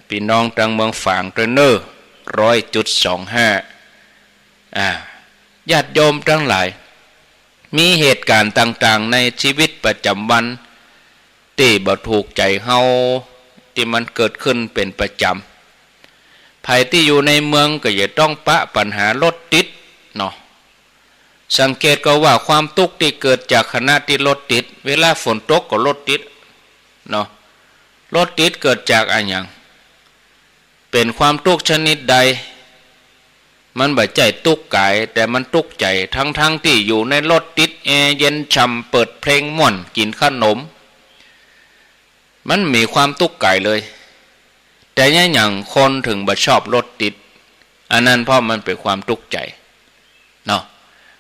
พี่น้องทางเมืองฝางเทรนเนอร์ 100.25ญาติโยมทั้งหลายมีเหตุการณ์ต่างๆในชีวิตประจำวันที่บ่ถูกใจเฮาที่มันเกิดขึ้นเป็นประจำภัยที่อยู่ในเมืองก็จะต้องปะปัญหารถติดเนาะสังเกตก็ว่าความทุกข์ที่เกิดจากขณะที่รถติดเวลาฝนตกก็รถติดเนาะรถติดเกิดจากอะไรอย่างเป็นความทุกข์ชนิดใดมันบ่ใจทุกข์กายแต่มันทุกข์ใจทั้งที่อยู่ในรถติดแอร์เย็นฉ่ำเปิดเพลงม่วนกินขนมมันมีความทุกข์กายเลยแต่เนี่ยอย่างคนถึงบ่ชอบรถติดอันนั้นเพราะมันเป็นความทุกข์ใจเนาะ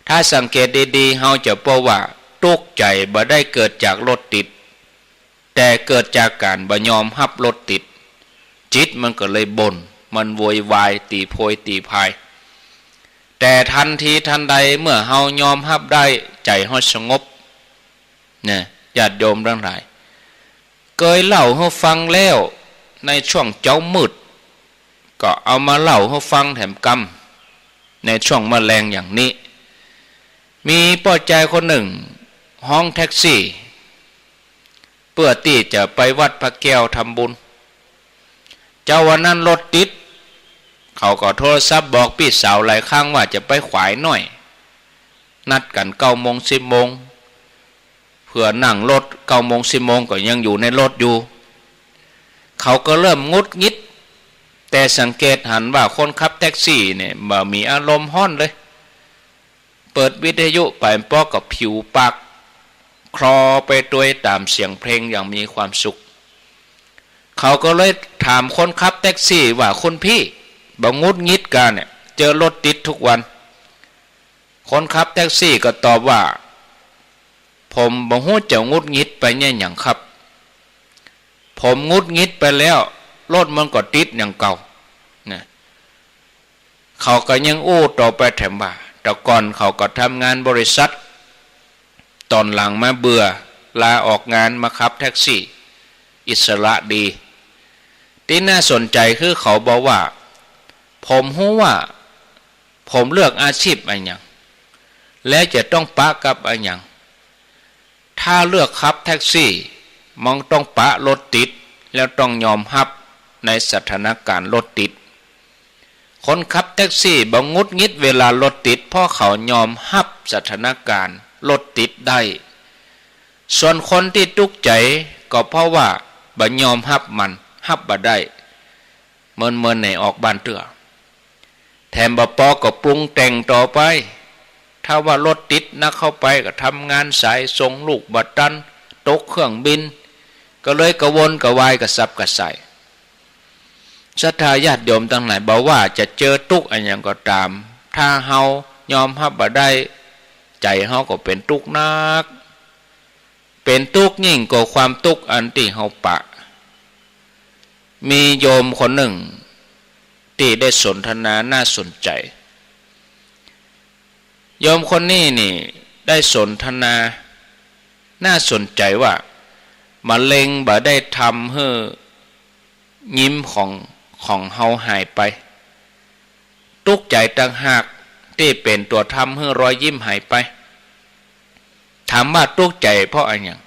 ถ้าสังเกตดีๆเฮาจะพบว่าทุกข์ใจบ่ได้เกิดจากรถติดแต่เกิดจากการบ่ยอมรับรถติดจิตมันก็เลยบ่นมันโวยวายตีโพยตีพายแต่ทันทีทันใดเมื่อเฮายอมรับได้ใจเฮาสงบเนี่ยญาติโยมทั้งหลายเคยเล่าให้ฟังแล้วในช่วงเจ้ามืดก็เอามาเล่าให้ฟังแถมกำในช่วงแมลงอย่างนี้มีพ่อใจคนหนึ่งห้องแท็กซี่เพื่อที่จะไปวัดพระแก้วทำบุญเจ้าวันนั้นรถติดเขาก็โทรศัพท์บอกพี่สาวหลายครั้งว่าจะไปขวายหน่อยนัดกัน9 โมง 10 โมงเพื่อนั่งรถ9 โมง 10 โมงก็ยังอยู่ในรถอยู่เขาก็เริ่มงุดงิดแต่สังเกตหันว่าคนขับแท็กซี่เนี่ยบ่มีอารมณ์ฮ้อนเลยเปิดวิทยุไปป้อกับผิวปากคลอไปด้วยตามเสียงเพลงอย่างมีความสุขเขาก็เลยถามคนขับแท็กซี่ว่าคุณพี่บ่งุดงิดกันเนี่ย เจอรถติดทุกวันคนขับแท็กซี่ก็ตอบว่าผมบ่ฮู้จะงุดหงิดไปเนี่ยหยังครับผมงุดหงิดไปแล้วรถมันก็ติดอย่างเก่านะเขาก็ยังอู้ต่อไปแถมว่าแต่ก่อนเขาก็ทำงานบริษัทตอนหลังมาเบื่อลาออกงานมาขับแท็กซี่อิสระดีที่น่าสนใจคือเขาบอกว่าผมรู้ว่าผมเลือกอาชีพอะไรอย่างและจะต้องปะกับอะไรอย่างถ้าเลือกขับแท็กซี่มองต้องปะรถติดแล้วต้องยอมรับในสถานการณ์รถติดคนขับแท็กซี่บ่งุดหงิดเวลารถติดเพราะเขายอมรับสถานการณ์รถติดได้ส่วนคนที่ทุกข์ใจก็เพราะว่าบ่ยอมรับมันรับบ่ได้เมินในออกบ้านเตื้อแถมบ่พอก็ปรุงแต่งต่อไปถ้าว่ารถติดนักเข้าไปก็ทำงานสายส่งลูกบัดตันตกเครื่องบินก็เลยกระวนกระวายกระสับกระส่ายศรัทธาญาติโยมทั้งหลายบอกว่าจะเจอทุกข์อันอย่างก็ตามถ้าเฮายอมรับบ่ได้ใจเฮาก็เป็นทุกข์นักเป็นทุกข์ยิ่งกว่าความทุกข์อันที่เฮาปะมีโยมคนหนึ่งที่ได้สนทนาน่าสนใจโยมคนนี้นี่ได้สนทนาน่าสนใจว่ามะเร็งบ่ได้ทำให้ยิ้มของเฮาหายไปทุกข์ใจต่างหากที่เป็นตัวทำให้รอยยิ้มหายไปถามว่าทุกข์ใจเพราะอะไรอย่าง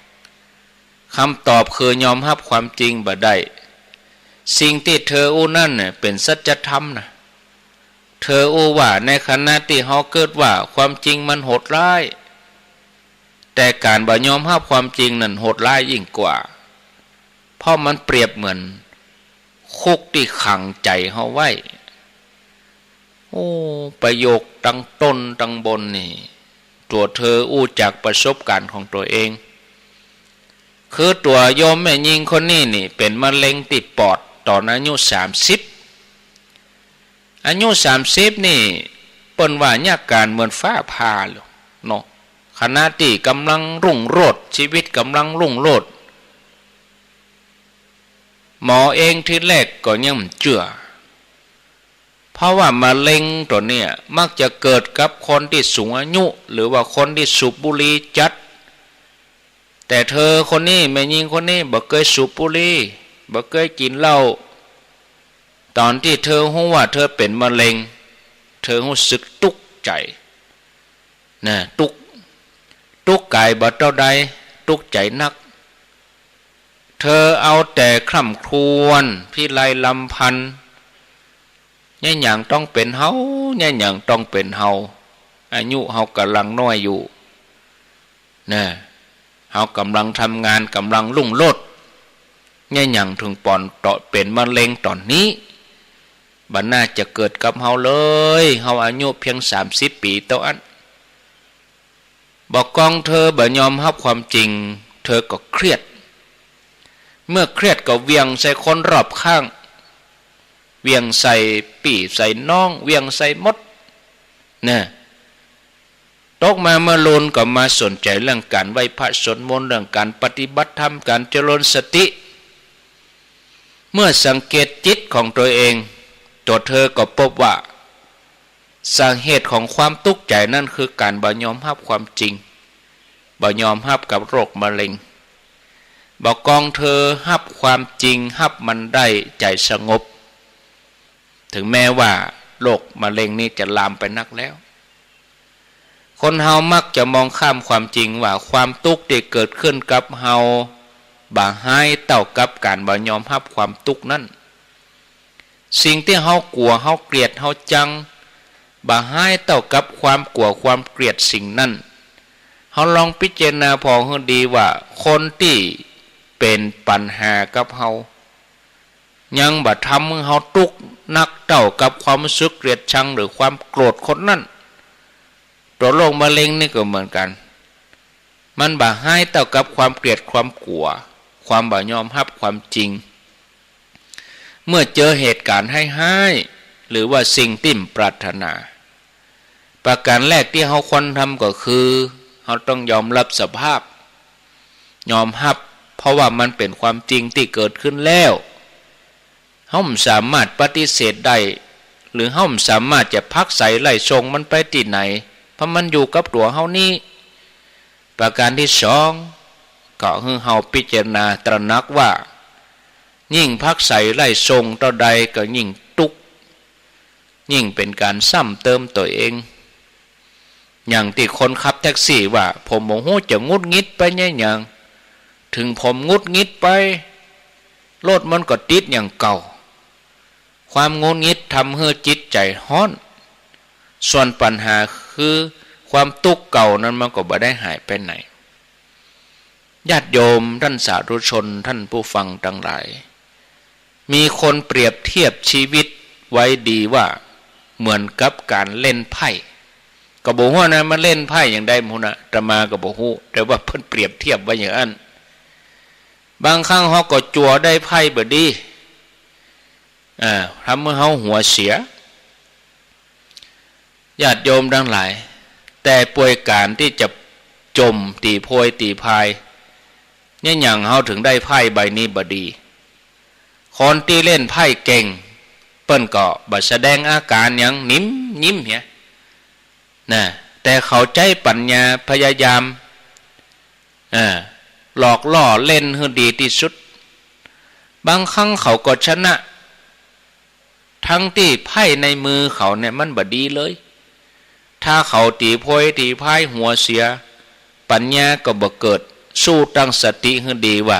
คำตอบคือยอมรับความจริงบ่ได้สิ่งที่เธออู้นั่นเนี่ยเป็นสัจธรรมนะเธออู้ว่าในขณะที่เฮาเกิดว่าความจริงมันโหดร้ายแต่การบ่ยอมรับความจริงนั่นโหดร้ายยิ่งกว่าเพราะมันเปรียบเหมือนคุกที่ขังใจเฮาไว้โอ้ประโยคตั้งต้นตั้งบนนี่ตัวเธออู้จากประสบการณ์ของตัวเองคือตัวโยมแม่ยิงคนนี้นี่เป็นมะเร็งติดปอดตอนอายุ30อายุ30นี่เปิ้นว่าญาการเหมือนฟ้าผ่าเลยเนาะขณะที่กำลังรุ่งโรจน์ชีวิตกำลังรุ่งโรจน์หมอเองที่แรกก็ยังเชื่อเพราะว่ามะเร็งตัวเนี้ยมักจะเกิดกับคนที่สูงอายุหรือว่าคนที่สูบบุหรี่จัดแต่เธอคนนี้แม่หญิงคนนี้บ่เคยสูบบุหรี่บ่เคยกินเหล้าตอนที่เธอรู้ว่าเธอเป็นมะเร็งเธอรู้สึกทุกข์ใจนะทุกข์กายบ่เท่าใดทุกข์ใจนักเธอเอาแต่คร่ำครวญพิไรลำพันเนี่ยอย่างต้องเป็นเฮาเนี่ยอย่างต้องเป็นเฮาอายุเฮากำลังน้อยอยู่นะเฮากำลังทำงานกำลังรุ่งโรจน์เนี่ยอย่างถึงปอนต่อเป็นมะเร็งตอนนี้บัดน่าจะเกิดกับเฮาเลยเฮาอายุเพียง30 ปีเท่านั้นบอกกองเธอบ่ยอมรับความจริงเธอก็เครียดเมื่อเครียดก็เวียงใส่คนรอบข้างเวียงใส่ปี่ใส่น้องเวียงใส่มดนะตกมาเมื่อลุนก็มาสนใจเรื่องการไหว้พระสวดมนต์เรื่องการปฏิบัติธรรมการเจริญสติเมื่อสังเกตจิตของตัวเองตัวเธอก็พบว่าสาเหตุของความทุกข์ใจนั่นคือการบ่ยอมรับความจริงบ่ยอมรับกับโรคมะเร็งบอกกองเธอรับความจริงรับมันได้ใจสงบถึงแม้ว่าโรคมะเร็งนี้จะลามไปนักแล้วคนเฮามักจะมองข้ามความจริงว่าความทุกข์ที่เกิดขึ้นกับเฮาบ่หายเท่ากับการบ่ยอมรับความทุกข์นั้นสิ่งที่เฮากลัวเฮาเกลียดเฮาจังบ่หายเท่ากับความกลัวความเกลียดสิ่งนั้นเฮาลองพิจารณาพอให้ดีว่าคนที่เป็นปัญหากับเฮายังบ่ทำให้เฮาทุกข์นักเท่ากับความรู้สึกเกลียดชังหรือความโกรธคนนั้นตัวโรคมะเร็งนี่ก็เหมือนกันมันบ่หายเท่ากับความเกลียดความกลัวความบ่ยอมรับความจริงเมื่อเจอเหตุการณ์ให้ หรือว่าสิ่งที่ปรารถนาประการแรกที่เขาควรทำก็คือเขาต้องยอมรับสภาพยอมรับเพราะว่ามันเป็นความจริงที่เกิดขึ้นแล้วเขาไม่สามารถปฏิเสธได้หรือเขาไม่สามารถจะพักใส่ไล่ทรงมันไปที่ไหนเพราะมันอยู่กับตัวเขานี่ประการที่สองก็คือเขาพิจารณาตระหนักว่ายิ่งพักใส่ไล่ทรงต่อใดก็ยิ่งทุกข์ยิ่งเป็นการซ้ำเติมตัวเองอย่างที่คนขับแท็กซี่ว่าผมโมโหจะงุดงิดไปเนี่ยอย่างถึงผมงุดงิดไปรถมันก็ติดอย่างเก่าความงุดงิดทำให้จิตใจฮ้อนส่วนปัญหาคือความทุกข์เก่านั้นมันก็บ่ได้หายไปไหนญาติโยมท่านสาธุชนท่านผู้ฟังทั้งหลายมีคนเปรียบเทียบชีวิตไว้ดีว่าเหมือนกับการเล่นไพ่ก็บอกว่านะมันเล่นไพ่อย่างใดมุนะตมาก็บอกฮู้แต่ว่าเพิ่นเปรียบเทียบไว้อย่างนั้นบางครั้งเขาก็จั่วได้ไพ่บ่ดีทำให้เขาหัวเสียญาติโยมทั้งหลายแต่ป่วยการที่จะจมตีโพยตีพายเนี่ยอย่างเขาถึงได้ไพ่ใบนี้บ่ดีคนที่เล่นไพ่เก่งเปิ้นก็บ่แสดงอาการอย่างยิ้มเนี่ยนะแต่เขาใจปัญญาพยายามหลอกล่อเล่นให้ดีที่สุดบางครั้งเขาก็ชนะทั้งที่ไพ่ในมือเขาเนี่ยมันบ่ดีเลยถ้าเขาตีโพยตีพายหัวเสียปัญญาก็บ่เกิดสู้ตั้งสติให้ดีว่า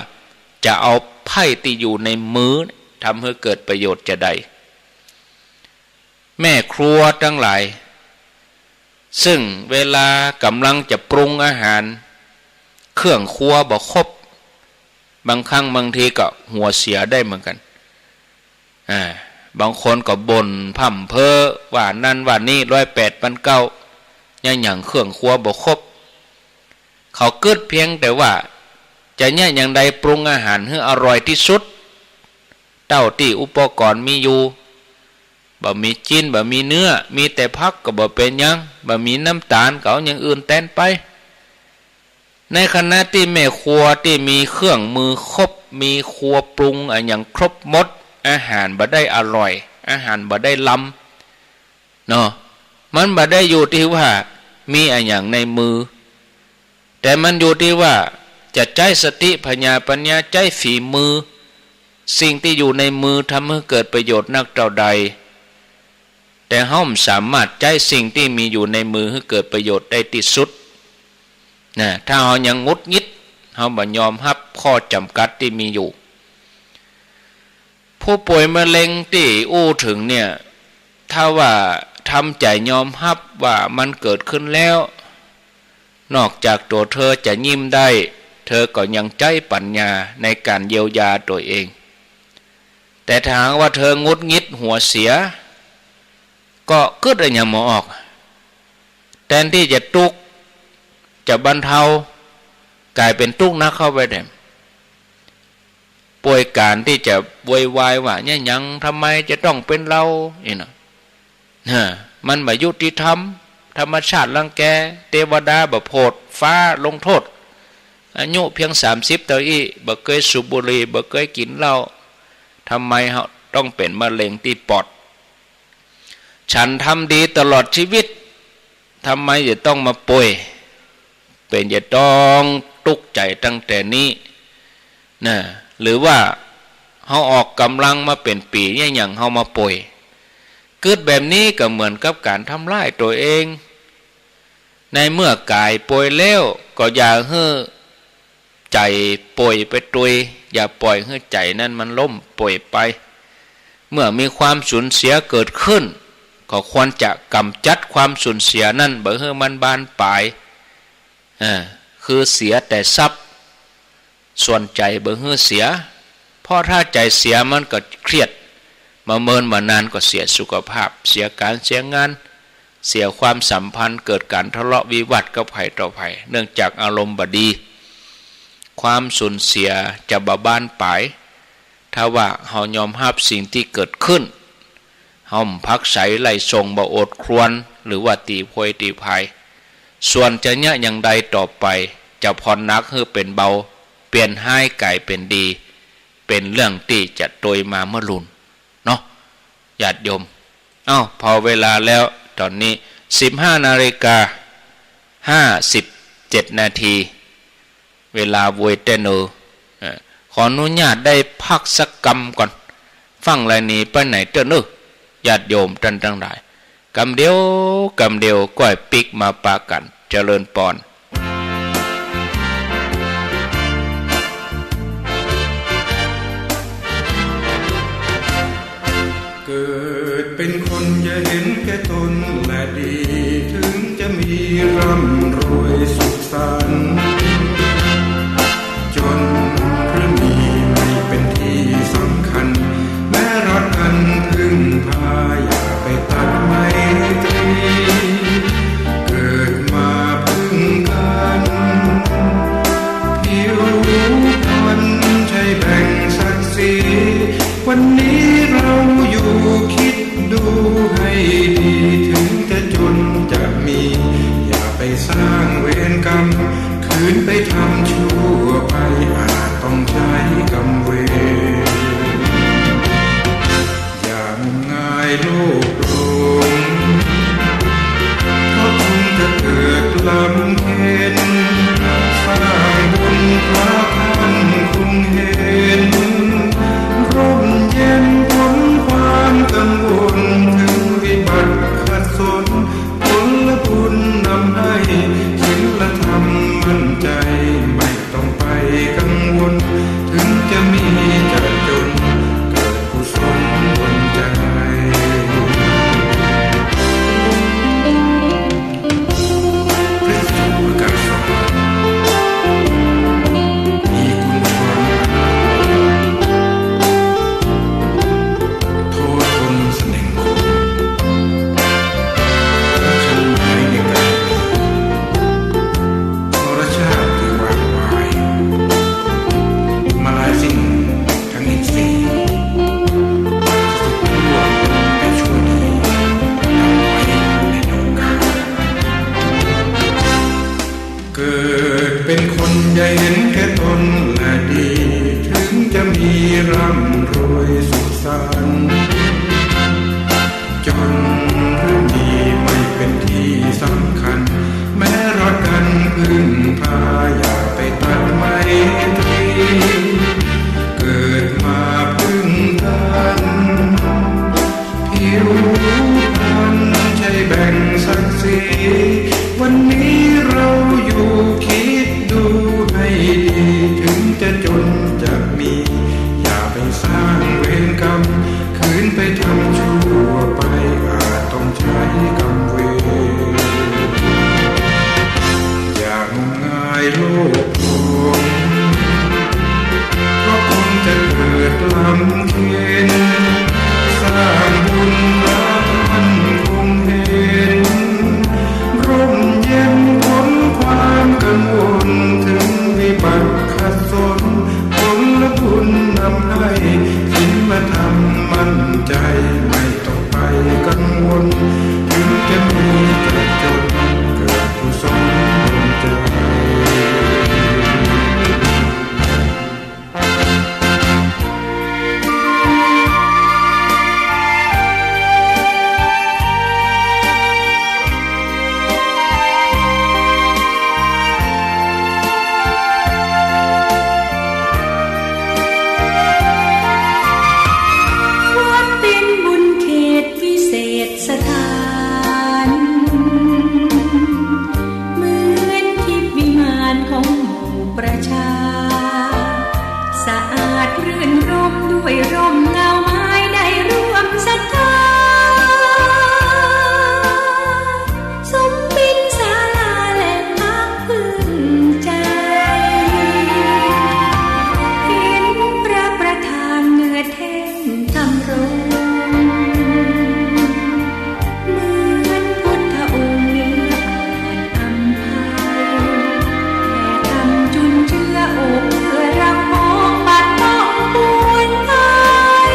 จะเอาไพ่ที่อยู่ในมือทำให้เกิดประโยชน์จะได้แม่ครัวทั้งหลายซึ่งเวลากำลังจะปรุงอาหารเครื่องครัวบ่ครบบางครั้งบางทีก็หัวเสียได้เหมือนกันบางคนก็บ่นพ่ำเพ้อว่านั่นว่านี่108,900อย่างเครื่องครัวบ่ครบเขาเกิดเพียงแต่ว่าจะเนี่ยอย่างใดปรุงอาหารให้อร่อยที่สุดเต้าที่อุปกรณ์มีอยู่บ่มีจิ้นบ่มีเนื้อมีแต่ผักก็บ่เป็นหยังบ่มีน้ำตาลก็เอาอย่างอื่นแทนไปในขณะที่แม่ครัวที่มีเครื่องมือครบมีครัวปรุงอย่างครบหมดอาหารบ่ได้อร่อยอาหารบ่ได้ล้ำเนาะมันบ่ได้อยู่ที่ว่ามีอย่างในมือแต่มันอยู่ที่ว่าจะใจสติปัญญาใจฝีมือสิ่งที่อยู่ในมือทำให้เกิดประโยชน์นักเท่าใดแต่เฮาไม่สามารถใจสิ่งที่มีอยู่ในมือให้เกิดประโยชน์ได้ที่สุดนะถ้าเฮายังงุดงิดเฮาบ่ยอมรับข้อจำกัดที่มีอยู่ผู้ป่วยมะเร็งที่อู้ถึงเนี่ยถ้าว่าทำใจยอมรับว่ามันเกิดขึ้นแล้วนอกจากตัวเธอจะยิ้มได้เธอก็ยังใจปัญญาในการเยียวยาตัวเองแต่ถ้าหากว่าเธองุดงิดหัวเสียก็เกิดอะไรอย่างหมอออกแทนที่จะทุกข์จะบรรเทากลายเป็นทุกข์นักเข้าไปเต็มป่วยการที่จะโวยวายว่าเนี่ยยังทำไมจะต้องเป็นเรามันไม่ยุติธรรมธรรมชาติรังแกเทวดาบ่โพดฟ้าลงโทษอายุเพียง30เท่าอี้บ่เคยสูบบุหรี่บ่เคยกินเหล้าทำไมเขาต้องเป็นมะเร็งที่ปอดฉันทำดีตลอดชีวิตทำไมจะต้องมาป่วยเป็นจะต้องทุกข์ใจตั้งแต่นี้นะหรือว่าเขาออกกำลังมาเป็นปีเนี่ยอย่างเขามาป่วยเกิดแบบนี้ก็เหมือนกับการทำร้ายตัวเองในเมื่อกายป่วยแล้วก็อย่าให้ใจป่วยไปตุยอย่าปล่อยให้ใจนั้นมันล้มป่วยไปเมื่อมีความสูญเสียเกิดขึ้นก็ควรจะกำจัดความสูญเสียนั้นบ่ให้มันบานปลายคือเสียแต่ทรัพย์ส่วนใจบ่ให้เสียเพราะถ้าใจเสียมันก็เครียดมาเมินมานานก็เสียสุขภาพเสียการเสียงานเสียความสัมพันธ์เกิดการทะเลาะวิวาทกับไผต่อไผเนื่องจากอารมณ์บ่ดีความสูญเสียจะบานปลายถ้าว่าเฮายอมรับสิ่งที่เกิดขึ้น ห่มพักใสไหลทรงบ่อดครวนหรือว่าตีโพยตีภัยส่วนจะเนี่ยอย่างใดต่อไปจะพรนักให้เป็นเบาเปลี่ยนให้กลายเป็นดีเป็นเรื่องที่จะโดยมาเมื่อลุนเนาะญาติโยมพอเวลาแล้วตอนนี้15:57 นาทีเวลาโวยเตโนขออนุญาตได้พักสักกำก่อนฟังไรนี้ไปไหนเตนญาติโยมท่านทั้งหลายกำเดียวก้อยปิกมาปากันเจริญปอนเกิดเป็นคนอย่าเห็นแก่ตนและดีถึงจะมีร่ำรวยสุขสันต์จนหรือมีไม่เป็นที่สำคัญแม้รักกันพึ่งพาอย่าไปตัดไมตรีเกิดมาพึ่งกันผิวพรรณใช่แบ่งศักดิ์ศรีวันนี้เราอยู่คิดดูให้ดีถึงจะจนจะมีอย่าไปสร้างเวรกรรมคืนไปทำชั่วไปอาจต้องใช้กรรมเวรอย่างง่ายโลกหลงเพราะคุณจะเกิดลำเค็ญสร้างบุญพระท่านคุณเห็นร่มเย็นพ้นความกังวลถึงวิบัติขัดสนผลบุญนำให้ศีลธรรมมั่นใจไม่ต้องไปกังวลถึงจะมีจะจนเกิดกุศลบนใจพระสุกาสวรรค์มีคุณความโทษทนเสน่ห์คนฉันหมายในการนรชาติที่วางวายมาลายสิ่งทั้งอินทรีย์สุขทั่วแต่ชั่วดีนำไว้ในโอกาสเกิดเป็นคนอย่าเห็นแก่ตนและดีถึงจะมีร่ำรวยสุขสันต์จนหรือมีไม่เป็นที่สำคัญแม้รักกันพึ่งพาอย่าไปตัดไมตรีเกิดมาพึ่งกันผิวพรรณใช่แบ่งศักดิ์ศรีวันนี้เราอยู่คิดดูให้ดีถึงจะจนจะมีอย่าไปสร้างเวรกรรมคืนไปทำชั่วไปอาจต้องใช้กรรมเวรอย่างง่ายโลกหลงเพราะคนจะเกิดลำเค็ญสร้างบุญรับท่านคงเห็นร่มเย็นพ้นความกังวลถึงวิบัติขัดสนผลบุญนำให้ศีลธรรมมั่นใจไม่ต้องไปกังวลถึงจะมีจะจนเกิดกุศลบนใจวัดเป็นบุญเขตวิเศษสถาน เหมือนทิพย์วิมานของหมู่ประชา สะอาดรื่นรมด้วยร่มเงาไม้ได้ร่วมศรัทธาสมเป็นศาลาและพักพึ่งใจ เห็นพระประธานเหนือแท่นทำรงเหมือนพุทธองค์นี้อาจอำไพแต่ทำจุนเจือโอบเพื่อรักมองบัดต้องปวงไทย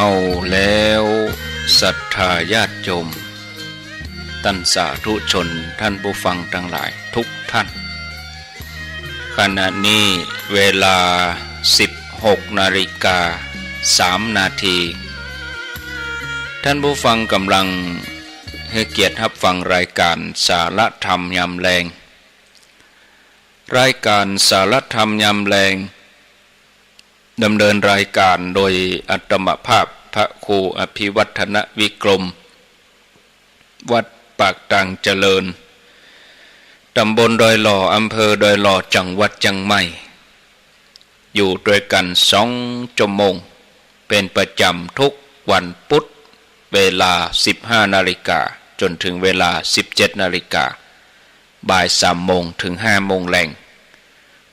เอาแล้วศรัทธาญาติโยมท่านสาธุชนท่านผู้ฟังทั้งหลายทุกท่านขณะนี้เวลา 16:03 นาทีท่านผู้ฟังกำลังให้เกียรติรับฟังรายการสาระธรรมยามแลงรายการสาระธรรมยามแลงดำเนินรายการโดยอัตมภาพพระครูอภิวัฒนวิกรมวัดปากตังเจริญตำบลดอยหล่ออำเภอดอยหล่อจังหวัดเชียงใหม่อยู่ด้วยกัน2 ชั่วโมงเป็นประจำทุกวันพุธเวลา 15 นาฬิกาจนถึงเวลา 17 นาฬิกาบ่าย 3 โมงถึง 5 โมงแลง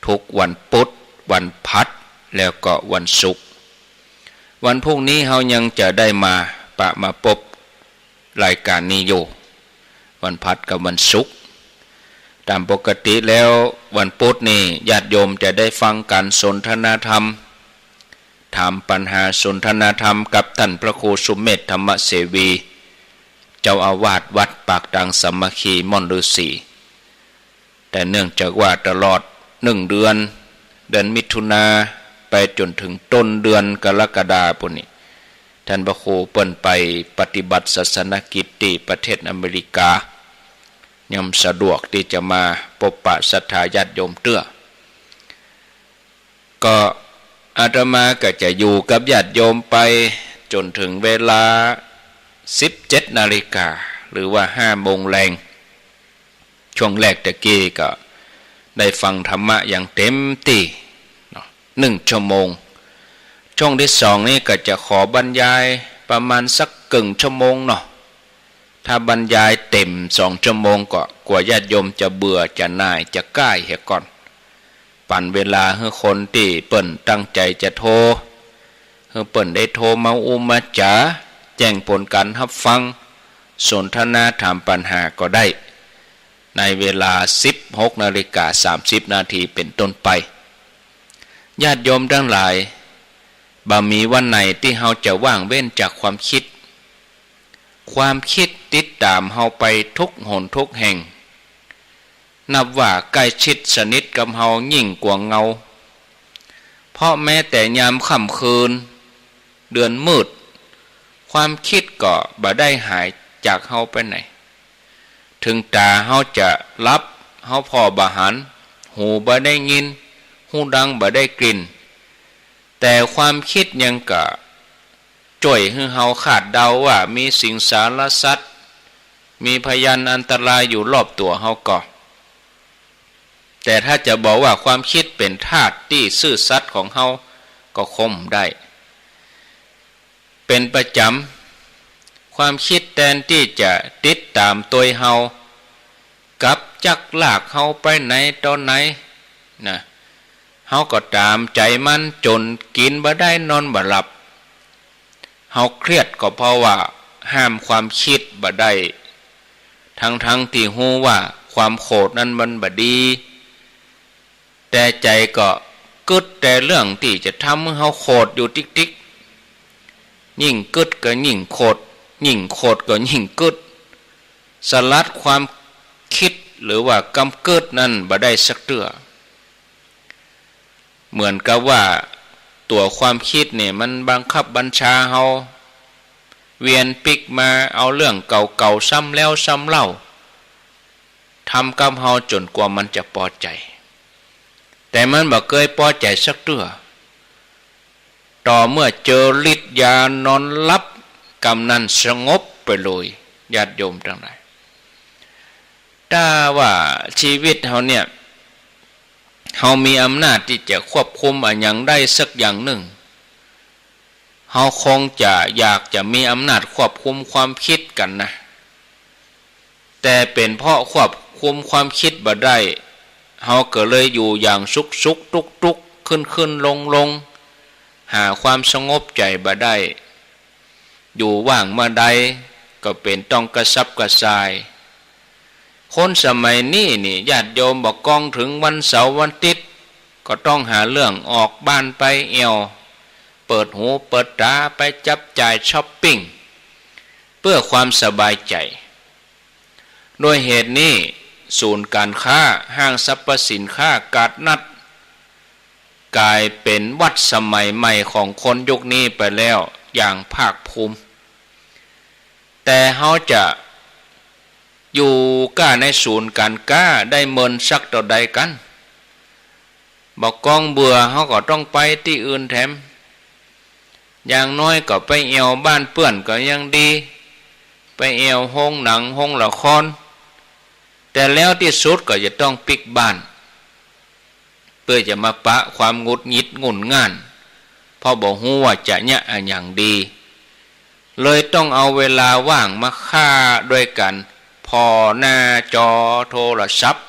ทุกวันพุธวันพัดแล้วก็วันศุกร์วันพรุ่งนี้เฮายังจะได้มาพบรายการนี้อยู่วันพัดกับวันศุกร์ตามปกติแล้ววันพุธนี่ญาติโยมจะได้ฟังการสนทนาธรรมถามปัญหาสนทนาธรรมกับท่านพระครูสุเมธธรรมเสวีเจ้าอาวาสวัดปากตังสามัคคีม่อนฤาษีแต่เนื่องจากว่าตลอด1 เดือนมิถุนาไปจนถึงต้นเดือนกรกฎาคมนี้ท่านพระครูเปิ้นไปปฏิบัติศาสนกิจที่ประเทศอเมริกายังสะดวกที่จะมาพบปะศรัทธาญาติโยมเตื้อก็อาตมาก็จะอยู่กับญาติโยมไปจนถึงเวลา 17 นาฬิกาหรือว่า 5 โมงแลงช่วงแรกตะกี้ก็ได้ฟังธรรมะอย่างเต็มที่1 ชั่วโมงช่วงที่2นี่ก็จะขอบรรยายประมาณสักครึ่งชั่วโมงเนาะถ้าบรรยายเต็ม2 ชั่วโมงก็กว่าญาติโยมจะเบื่อจะน่ายจะก้ายเหี่ยก่อนปั่นเวลาให้คนที่เปิ้นตั้งใจจะโทรให้เปิ้นได้โทรมามาจ๋าแจ้งผลการรับฟังสนทนาถามปัญหาก็ได้ในเวลา 16:30 นาทีเป็นต้นไปญาติโยมทั้งหลายบ่มีวันไหนที่เฮาจะว่างเว้นจากความคิดติดตามเฮาไปทุกหนทุกแห่งนับว่าใกล้ชิดสนิทกับเฮายิ่งกว่าเงาเพราะแม้แต่ยามค่ำคืนเดือนมืดความคิดก็บ่ได้หายจากเฮาไปไหนถึงตาเฮาจะรับเฮาพอบ่หันหูบ่ได้ยินหูดังบ่ได้กลิ่นแต่ความคิดยังก็จ่อยให้เฮาคาดเดาว่ามีสิ่งสารสัตว์มีพยานอันตรายอยู่รอบตัวเฮาก็แต่ถ้าจะบอกว่าความคิดเป็นธาตุที่ซื่อสัตย์ของเฮาก็คงได้เป็นประจำความคิดแทนที่จะติดตามตัวเฮากับจักลากเฮาไปไหนตอนไหนนะเฮาก็ตามใจมันจนกินบ่ได้นอนบ่หลับเฮาเครียดก็เพราะว่าห้ามความคิดบ่ได้ทั้งที่ฮู้ว่าความโกรธนั้นมันบ่ดีแต่ใจก็กึดแต่เรื่องที่จะทำให้เฮาโกรธอยู่ติ๊กๆยิ่งกึดก็ยิ่งโกรธยิ่งโกรธก็ยิ่งกึดสลัดความคิดหรือว่ากำกึดนั้นบ่ได้สักเตื้อเหมือนกับว่าตัวความคิดเนี่ยมันบังคับบัญชาเฮาเวียนปิกมาเอาเรื่องเก่าๆซ้ำแล้วซ้ำเล่าทำกับเฮาจนกว่ามันจะพอใจแต่มันบ่เคยพอใจสักเตื้อต่อเมื่อเจอฤทธิ์ยานอนลับกำนั้นสงบไปเลยญาติโยมทั้งหลายถ้าว่าชีวิตเฮาเนี่ยเฮามีอำนาจที่จะควบคุมอะไรอย่างได้สักอย่างหนึ่งเฮาคงจะอยากจะมีอำนาจควบคุมความคิดกันนะแต่เป็นเพราะควบคุมความคิดบ่ได้เฮาก็เลยอยู่อย่างสุกๆทุกๆขึ้นลงหาความสงบใจบ่ได้อยู่ว่างมาใดก็เป็นต้องกระสับกระส่ายคนสมัยนี้นี่ญาติโยมบอกกองถึงวันเสาร์วันอาทิตย์ก็ต้องหาเรื่องออกบ้านไปแอว เปิดหูเปิดตาไปจับจ่ายช้อปปิ้งเพื่อความสบายใจโดยเหตุนี้ศูนย์การค้าห้างสรรพสินค้ากาดนัดกลายเป็นวัดสมัยใหม่ของคนยุคนี้ไปแล้วอย่างภาคภูมิแต่เขาจะอยู่ก้าในศูนย์การค้าได้เมินสักต่อใดกันบอกกองเบื่อเขาก็ต้องไปที่อื่นแถมอย่างน้อยก็ไปเอวบ้านเปื่อนก็ยังดีไปเอวห้องหนังห้องละครแต่แล้วที่สุดก็จะต้องปิกบ้านเพื่อจะมาปะความงุดหงิดงุ่นง่านเพราะบอกฮู้ว่าจะเนี่ยอย่างดีเลยต้องเอาเวลาว่างมาฆ่าด้วยกันพอหน้าจอโทรศัพท์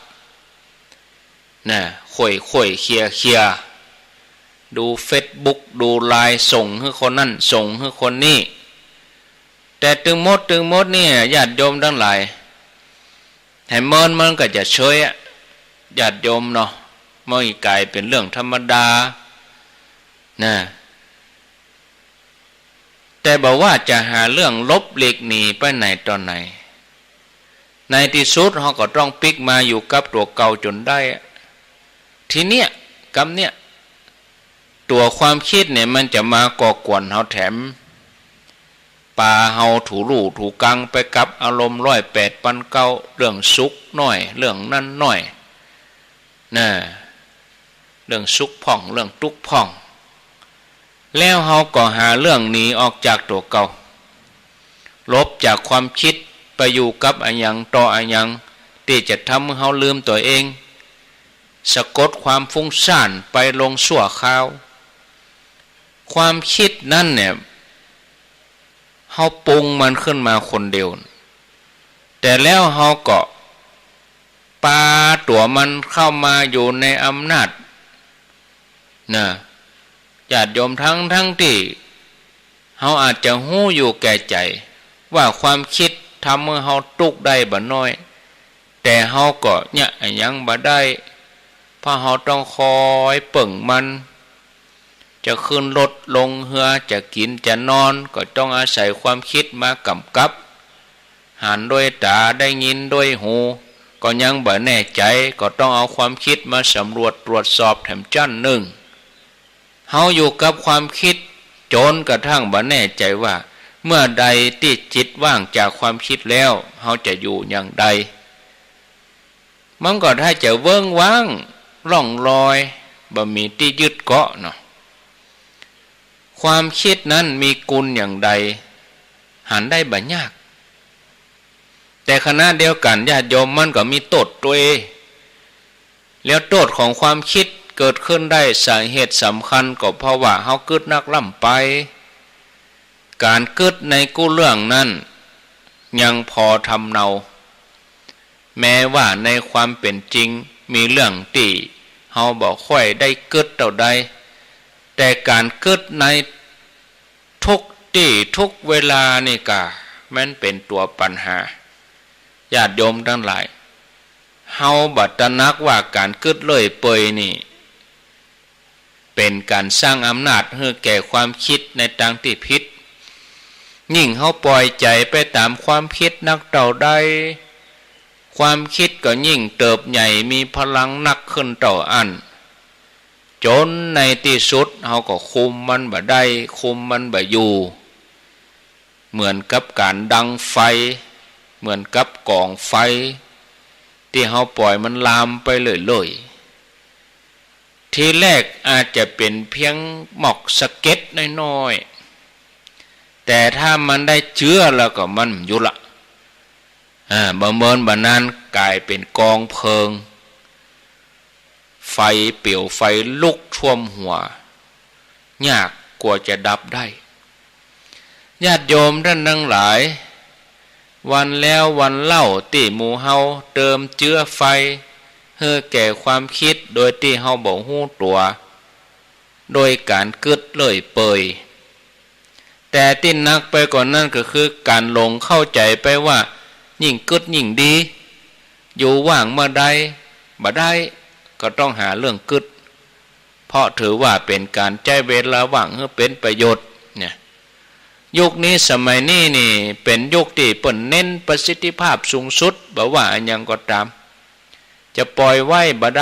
น่ะค่อยเคลียร์ดูเฟซบุ๊กดูไลน์ส่งให้คนนั่นส่งให้คนนี้แต่ตึงมดเนี่ยญาติโยมทั้งหลายให้เมินมันก็จะเฉยญาติโยมเนาะไม่กลายเป็นเรื่องธรรมดานะแต่บอกว่าจะหาเรื่องลบหลีกหนีไปไหนตอนไหนในที่สุดเขาก็ต้องปิกมาอยู่กับตัวเก่าจนได้ทีเนี้ยกำเนี้ยตัวความคิดเนี่ยมันจะมาก่อกวนเฮาแถมปาเฮาถูรูถูกังไปกับอารมณ์108 เรื่องสุขน้อยเรื่องนั้นน้อยนะเรื่องสุขพ่องเรื่องทุกข์พ่องแล้วเฮาก็หาเรื่องหนีออกจากตัวเก่าลบจากความคิดไปอยู่กับอันยังต่ออันยังที่จะทำให้เฮาลืมตัวเองสะกดความฟุ้งซ่านไปลงชั่วคราวความคิดนั่นเนี่ยเฮาปรุงมันขึ้นมาคนเดียวแต่แล้วเฮาก็ปาตัวมันเข้ามาอยู่ในอำนาจนะญาติโยมทั้งที่เฮาอาจจะหู้อยู่แก่ใจว่าความคิดทำให้เฮาตุกได้บ่น้อยแต่เฮาก็เนี่ยยังบ่ได้เพราะเฮาต้องคอยเปิ่งมันจะขึ้นรถลงเรือจะกินจะนอนก็ต้องอาศัยความคิดมากำกับหันด้วยตาได้ยินด้วยหูก็ยังบ่แน่ใจก็ต้องเอาความคิดมาสำรวจตรวจสอบแถมจั่นหนึ่งเฮาอยู่กับความคิดจนกระทั่งบ่แน่ใจว่าเมื่อใดที่จิตว่างจากความคิดแล้วเฮาจะอยู่อย่างใดมันก็ถ้าจะเวิ้งว้างร่องรอยบ่มีที่ยึดเกาะเนาะความคิดนั้นมีกุลอย่างใดหันได้บ่ยากแต่ขณะเดียวกันญาติโยมมันก็มีโทษตัวเองแล้วโทษของความคิดเกิดขึ้นได้สาเหตุสำคัญก็เพราะว่าเฮาคิดนักล่ำไปการคิดในกู้เรื่องนั้นยังพอทำเนาแม้ว่าในความเป็นจริงมีเรื่องที่เฮาบ่ค่อยได้คิดเท่าใดแต่การคิดในทุกที่ทุกเวลานี่ก็มันเป็นตัวปัญหาญาติโยมทั้งหลายเฮาบัดตระหนักว่าการคิดเลื่อยเปื่อยนี่เป็นการสร้างอำนาจให้แก่ความคิดในทางที่ผิดยิ่งเฮาปล่อยใจไปตามความคิดนักเท่าใดความคิดก็ยิ่งเติบใหญ่มีพลังนักขึ้นเท่าอันจนในที่สุดเฮาก็คุมมันบ่ได้คุมมันบ่อยู่เหมือนกับการดังไฟเหมือนกับกองไฟที่เฮาปล่อยมันลามไปเรื่อยๆทีแรกอาจจะเป็นเพียงหมอกสะเก็ดน้อยๆแต่ถ้ามันได้เชื้อแล้วก็มันอยู่ละบ่เมินบ่นานกลายเป็นกองเพลิงไฟเปลวไฟลุกท่วมหัวยากกว่าจะดับได้ญาติโยมท่านทั้งหลายวันแล้ววันเล่าที่หมู่เฮาเติมเจือไฟเพื่อแก่ความคิดโดยที่เฮาบ่ฮู้ตัวโดยการกึดเลื่อยเปื่อยแต่ที่นักไปกว่านั้นก็คือการหลงเข้าใจไปว่ายิ่งกึดยิ่งดีอยู่ว่างเมื่อใดบ่ได้ก็ต้องหาเรื่องกึด เพราะถือว่าเป็นการใช้เวลาว่างให้เป็นประโยชน์เนี่ยยุคนี้สมัยนี้นี่เป็นยุคที่เปิ่นเน้นประสิทธิภาพสูงสุดบ่ว่าอันยังก็ตามจะปล่อยไว้บ่ไ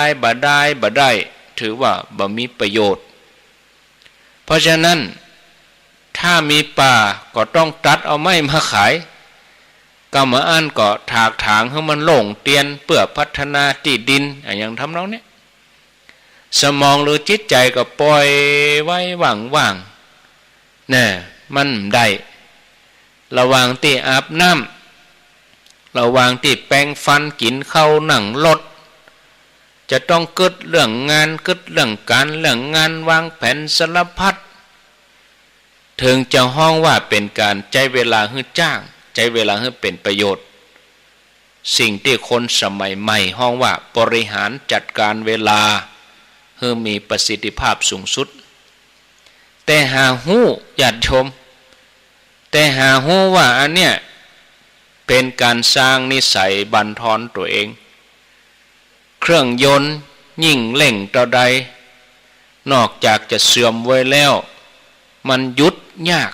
ด้ถือว่าบ่มีประโยชน์เพราะฉะนั้นถ้ามีป่าก็ต้องตัดเอาไม้มาขายกรรมอันก็ถากถางให้มันโล่งเตียนเพื่อพัฒนาที่ดินอย่างทำนองนี้สมองหรือจิตใจก็ปล่อยไว้ว่างๆเนี่ยมันได้ระหว่างที่อาบน้ำระหว่างที่แปรงฟันกินข้าวนั่งรถจะต้องกึดเรื่องงานกึดเรื่องการเรื่องงานวางแผนสารพัดถึงจะห้องว่าเป็นการใช้เวลาให้จ้างใช้เวลาให้เป็นประโยชน์สิ่งที่คนสมัยใหม่ห้องว่าบริหารจัดการเวลาให้มีประสิทธิภาพสูงสุดแต่หาหู้ญาติชมแต่หาหู้ว่าอันเนี้ยเป็นการสร้างนิสัยบั่นทอนตัวเองเครื่องยนต์ยิ่งเร่งต่อใดนอกจากจะเสื่อมไว้แล้วมันหยุดยาก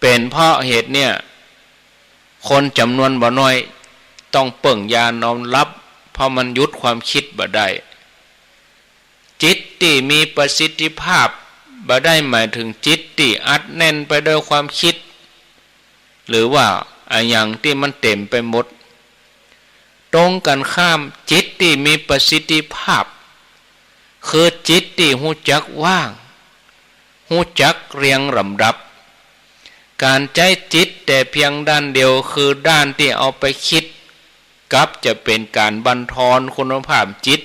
เป็นเพราะเหตุเนี่ยคนจำนวนบ่น้อยต้องเปิ่งยานอนรับเพราะมันหยุดความคิดบ่ได้จิตที่มีประสิทธิภาพบ่ได้หมายถึงจิตที่อัดแน่นไปด้วยความคิดหรือว่าอย่างที่มันเต็มไปหมดตรงกันข้ามจิตที่มีประสิทธิภาพคือจิตที่หูจักว่างหูจักเรียงลำดับการใช้จิตแต่เพียงด้านเดียวคือด้านที่เอาไปคิดกับจะเป็นการบั่นทอนคุณภาพจิต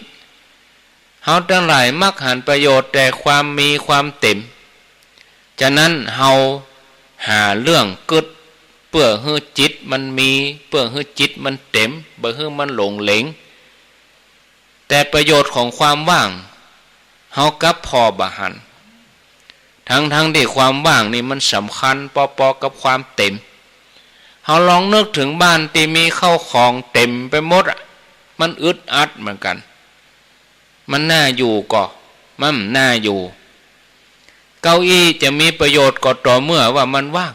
เฮาทั้งหลายมักหันประโยชน์แต่ความมีความเต็มฉะนั้นเฮาหาเรื่องกึดเพื่อให้จิตมันมีเพื่อให้จิตมันเต็มเพื่อให้มันหลงเหลงแต่ประโยชน์ของความว่างเฮากับพอบ่หันทั้งที่ความว่างนี่มันสำคัญปอๆกับความเต็มเฮาลองนึกถึงบ้านที่มีข้าวของเต็มไปหมดมันอึดอัดเหมือนกันมันน่าอยู่ก็มันน่าอยู่เก้าอี้จะมีประโยชน์ก็ต่อเมื่อว่ามันว่าง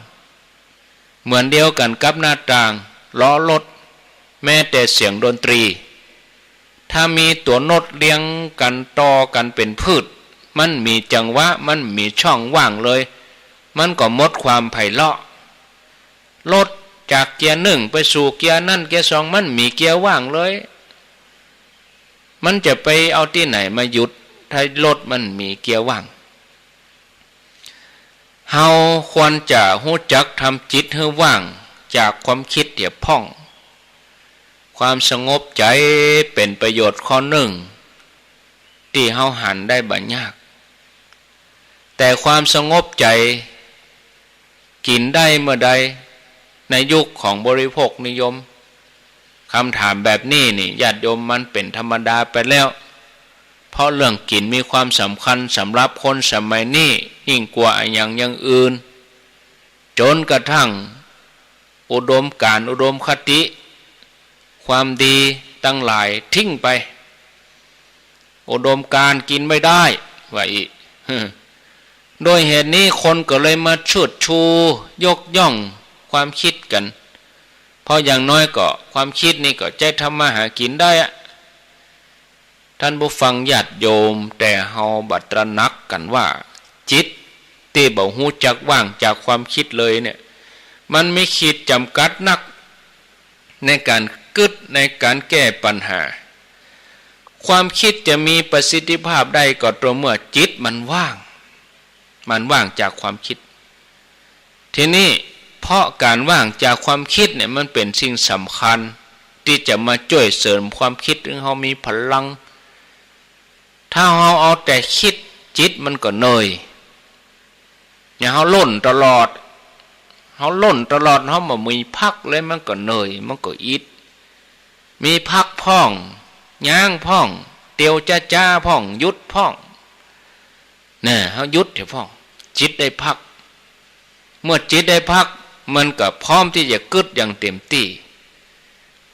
เหมือนเดียวกันกับหน้าต่างล้อรถแม้แต่เสียงดนตรีถ้ามีตัวโน้ตเรียงกันต่อกันเป็นพืชมันมีจังหวะมันมีช่องว่างเลยมันก็หมดความไพเราะรถจากเกียร์หนึ่งไปสู่เกียร์นั่นเกียร์สองมันมีเกียร์ว่างเลยมันจะไปเอาที่ไหนมาหยุดถ้ารถมันมีเกียร์ว่างเฮาควรจะรู้จักทำจิตให้ว่างจากความคิดเดี่ยวพ่องความสงบใจเป็นประโยชน์ข้อหนึ่งที่เฮาหันได้บ่ยากแต่ความสงบใจกินได้เมื่อใดในยุคของบริโภคนิยมคำถามแบบนี้นี่ญาติโยมมันเป็นธรรมดาไปแล้วเพราะเรื่องกินมีความสำคัญสำหรับคนสมัยนี้ยิ่งกว่าอย่างอื่นจนกระทั่งอุดมการณ์อุดมคติความดีตั้งหลายทิ้งไปอุดมการณ์กินไม่ได้ว่าอีกโดยเหตุนี้คนก็เลยมาเชิดชูยกย่องความคิดกันเพราะอย่างน้อยก็ความคิดนี่ก็ใจทำมาหากินได้อะท่านผู้ฟังญาติโยมแต่เฮาบัดตระหนักกันว่าจิตที่บ่ฮู้จักว่างจากความคิดเลยเนี่ยมันไม่ขีดจำกัดนักในการกึดในการแก้ปัญหาความคิดจะมีประสิทธิภาพได้ก็ต่อเมื่อจิตมันว่างจากความคิดทีนี้เพราะการว่างจากความคิดเนี่ยมันเป็นสิ่งสำคัญที่จะมาช่วยเสริมความคิดให้เฮามีพลังถ้าเฮาเอาแต่คิดจิตมันก็เหนื่อยอย่าเฮาล่นตลอดเฮาบ่มีพักเลยมันก็เหนื่อยมันก็อิดมีพักพ่องย่างพ่องเตียวจ้าพ่องหยุดพ่องเนี่ยเฮาหยุดเถอะพ่องจิตได้พักเมื่อจิตได้พักมันก็พร้อมที่จะกึดอย่างเต็มที่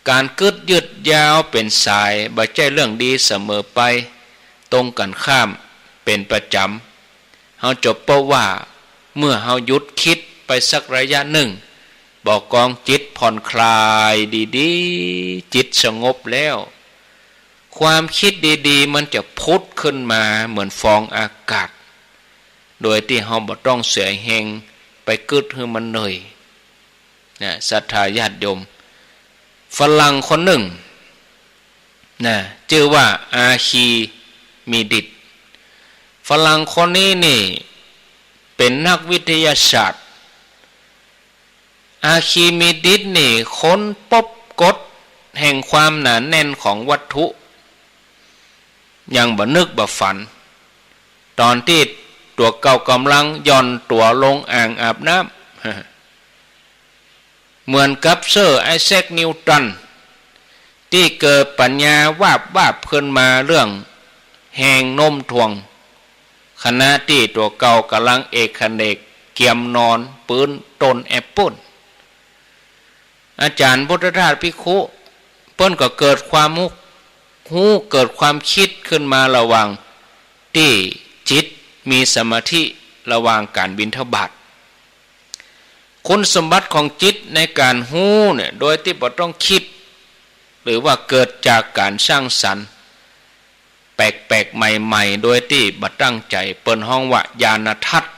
การกึดยืดยาวเป็นสายบ่ใช่เรื่องดีเสมอไป ตรงกันข้ามเป็นประจำเฮาจบเพราะว่าเมื่อเฮาหยุดคิดไปสักระยะหนึ่งบอกกองจิตผ่อนคลายดีๆจิตสงบแล้วความคิดดีๆมันจะพุดขึ้นมาเหมือนฟองอากาศโดยที่เฮาบ่ต้องเสียแหงไปกึดให้มันเหนื่อยนะศรัทธาญาติโยมฝรั่งคนหนึ่งนะชื่อว่าอาคีมีดิตฝรั่งคนนี้นี่เป็นนักวิทยาศาสตร์อาคีมีดิตนี่ค้นพบกฎแห่งความหนาแน่นของวัตถุยังบ่นึกบ่ฝันตอนที่ตัวเก่ากำลังย่อนตัวลงอ่างอาบน้ำเหมือนกับเซอร์ไอแซคนิวตันที่เกิดปัญญาวาบขึ้นมาเรื่องแห่งนมถ่วงขณะที่ตัวเก่ากำลังเอกเนกเกียมนอนปืนต้นแอปเปิ้ลอาจารย์พุทธทาสภิกขุเปิ้นก็เกิดความเกิดความคิดขึ้นมาระหว่างที่จิตมีสมาธิระหว่างการบิณฑบาตคุณสมบัติของจิตในการหู้เนี่ยโดยที่บ่ต้องคิดหรือว่าเกิดจากการสร้างสรรค์แปลกๆใหม่ๆโดยที่บ่ตั้งใจเปิ้นห้องว่าญาณทัศน์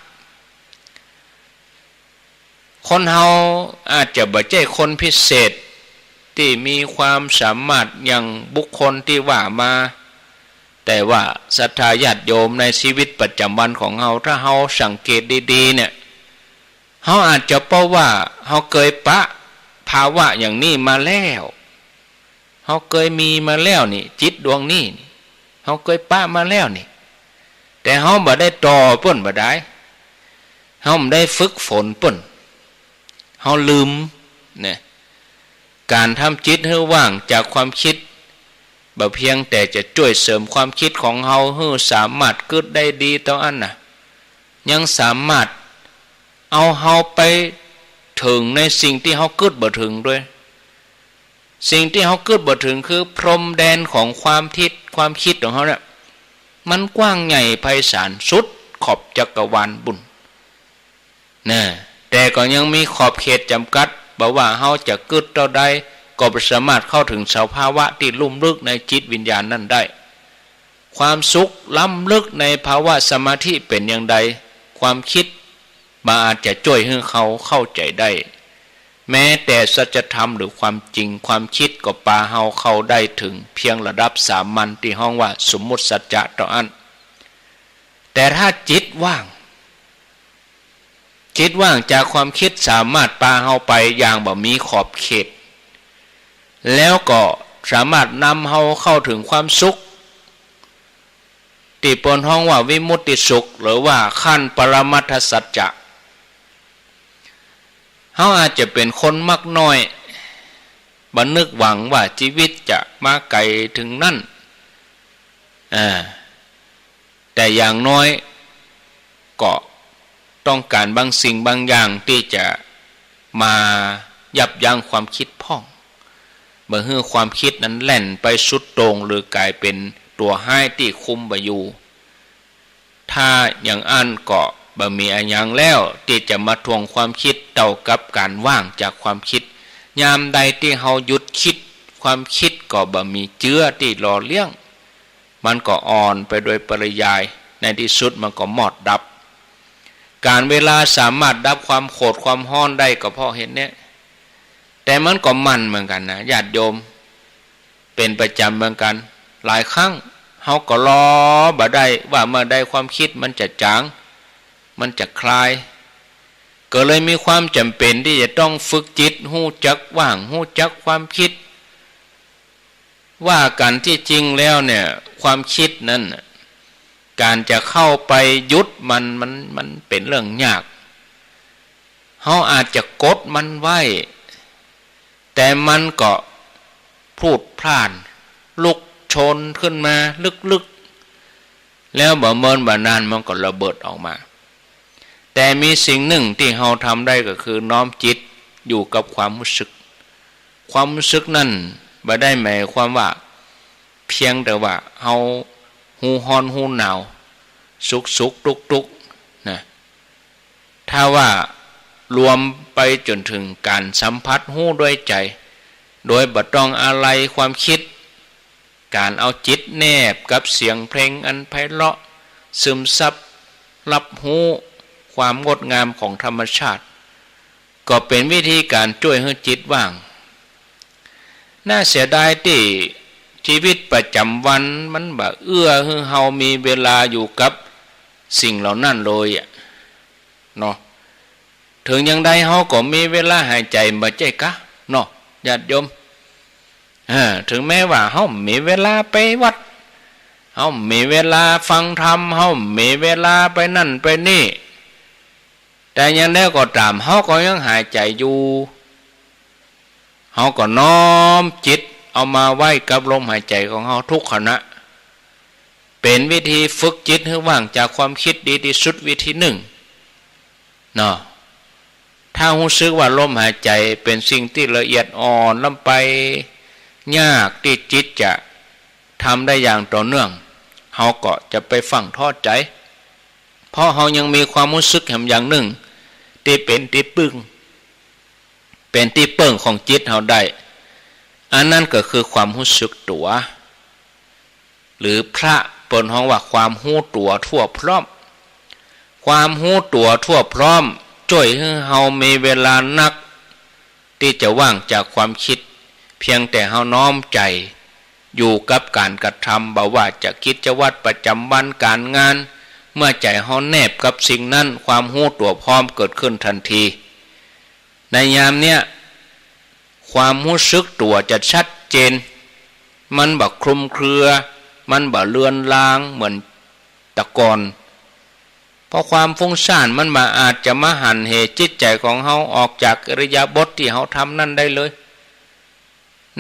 คนเฮาอาจจะบ่ใช่คนพิเศษที่มีความสามารถอย่างบุคคลที่ว่ามาแต่ว่าศรัทธาญาติโยมในชีวิตประจำวันของเฮาถ้าเฮาสังเกตดีๆเนี่ยเฮาอาจจะเพราะว่าเฮาเคยปะภาวะอย่างนี้มาแล้วเฮาเคยมีมาแล้วนี่จิตดวงนี้เฮาเคยปะมาแล้วนี่แต่เฮาบ่ได้ต่อเปิ้นบ่ได้เฮาบ่ได้ฝึกฝนเปิ้นเฮาลืมเนี่ยการทำจิตให้ว่างจากความคิดบ่เพียงแต่จะช่วยเสริมความคิดของเฮาให้สามารถเกิดได้ดีต่ออันน่ะยังสามารถเอาเฮาไปถึงในสิ่งที่เฮาเกิดบ่ถึงด้วยสิ่งที่เฮาเกิดบ่ถึงคือพรมแดนของความคิดของเฮาเนี่ยมันกว้างใหญ่ไพศาลสุดขอบจักรวาลบุญนะแต่ก็ยังมีขอบเขตจำกัดบ่ว่าเฮาจะเกิดต่อใดก็บ่สามารถเข้าถึงสภาวะที่ลุ่มลึกในจิตวิญญาณนั้นได้ความสุขล้ำลึกในภาวะสมาธิเป็นอย่างใดความคิดมาอาจจะช่วยให้เขาเข้าใจได้แม้แต่สัจธรรมหรือความจริงความคิดก็ปาเฮาเข้าได้ถึงเพียงระดับสามัญที่ห้องว่าสมมุติสัจจะต่ออันแต่ถ้าจิตว่างจากความคิดสามารถปาเฮาไปอย่างบ่มีขอบเขตแล้วก็สามารถนำเฮาเข้าถึงความสุขที่เปิ้นฮ้องว่าวิมุตติสุขหรือว่าขั้นปรมัตถสัจจะเฮาอาจจะเป็นคนมักน้อยบ่นึกหวังว่าชีวิตจะมาไกลถึงนั่นแต่อย่างน้อยก็ต้องการบางสิ่งบางอย่างที่จะมายับยั้งความคิดพ่องบ่ให้ความคิดนั้นแล่นไปสุดโต่งหรือกลายเป็นตัวห้ายที่คุมบ่อยู่ถ้าอย่างอันก็บ่มีอันยังแล้วที่จะมาทวงความคิดเท่ากับการว่างจากความคิดยามใดที่เฮาหยุดคิดความคิดก็บ่มีเจือที่หล่อเลี้ยงมันก็อ่อนไปโดยปริยายในที่สุดมันก็หมดดับการเวลาสามารถดับความโกรธความร้อนได้ก็เพราะเห็นเนี่ยแต่มันก็มันเหมือนกันนะญาติโยมเป็นประจำเหมือนกันหลายครั้งเฮาก็รอบ่ได้ว่าเมื่อใดความคิดมันจะจางมันจะคลายก็เลยมีความจำเป็นที่จะต้องฝึกจิตฮู้จักว่างฮู้จักความคิดว่ากันที่จริงแล้วเนี่ยความคิดนั้นการจะเข้าไปยุดมันเป็นเรื่องยากเฮาอาจจะกดมันไว้แต่มันก็พูดพล่านลุกชนขึ้นมาลึกๆแล้วบ่เมินบ่นานมันก็ระเบิดออกมาแต่มีสิ่งหนึ่งที่เฮาทำได้ก็คือน้อมจิตอยู่กับความรู้สึกนั้นบ่ได้หมายความว่าเพียงแต่ว่าเฮา หูฮ้อนหูหนาวสุกทุกนะถ้าว่ารวมไปจนถึงการสัมผัสหูด้วยใจโดยบ่ต้องอะไรความคิดการเอาจิตแนบกับเสียงเพลงอันไพเราะซึมซับรับหูความงดงามของธรรมชาติก็เป็นวิธีการช่วยให้จิตว่างน่าเสียดายที่ชีวิตประจำวันมันบ่เอื้อให้เฮามีเวลาอยู่กับสิ่งเหล่านั้นเลยเนาะถึงยังใดเฮาก็มีเวลาหายใจบ่ใจกะเนาะญาติโยมถึงแม้ว่าเฮามีเวลาไปวัดเฮามีเวลาฟังธรรมเฮามีเวลาไปนั่นไปนี่แต่ยังแล้วก็ตามเฮาก็ยังหายใจอยู่เฮาก็น้อมจิตเอามาไว้กับลมหายใจของเฮาทุกขณะเป็นวิธีฝึกจิตให้ว่างจากความคิดดีที่สุดวิธีหนึ่งเนาะถ้ารู้สึกว่าลมหายใจเป็นสิ่งที่ละเอียดอ่อนลำไปยากที่จิตจะทำได้อย่างต่อเนื่องเฮาก็จะไปฝังทอดใจเพราะเฮายังมีความรู้สึกแห่งอย่างหนึ่งที่เป็นที่ปึ้งเป็นที่เปิ่งของจิตเฮาได้อันนั้นก็คือความรู้สึกตัวหรือพระเปิ้นฮ้องว่าความรู้ตัวทั่วพร้อมความรู้ตัวทั่วพร้อมช่วยให้เฮามีเวลานักที่จะว่างจากความคิดเพียงแต่เฮาน้อมใจอยู่กับการกระทำบ่ว่าจะกิจวัตรประจำวันการงานเมื่อใจเฮาแนบกับสิ่งนั้นความรู้ตัวพร้อมเกิดขึ้นทันทีในยามเนี้ยความรู้สึกตัวจะชัดเจนมันบ่คลุมเครือมันบ่เลือนลางเหมือนตะกอนเพราะความฟุ้งซ่านมันมาอาจจะมาหันเหจิตใจของเฮาออกจากอิริยาบถที่เฮาทำนั่นได้เลย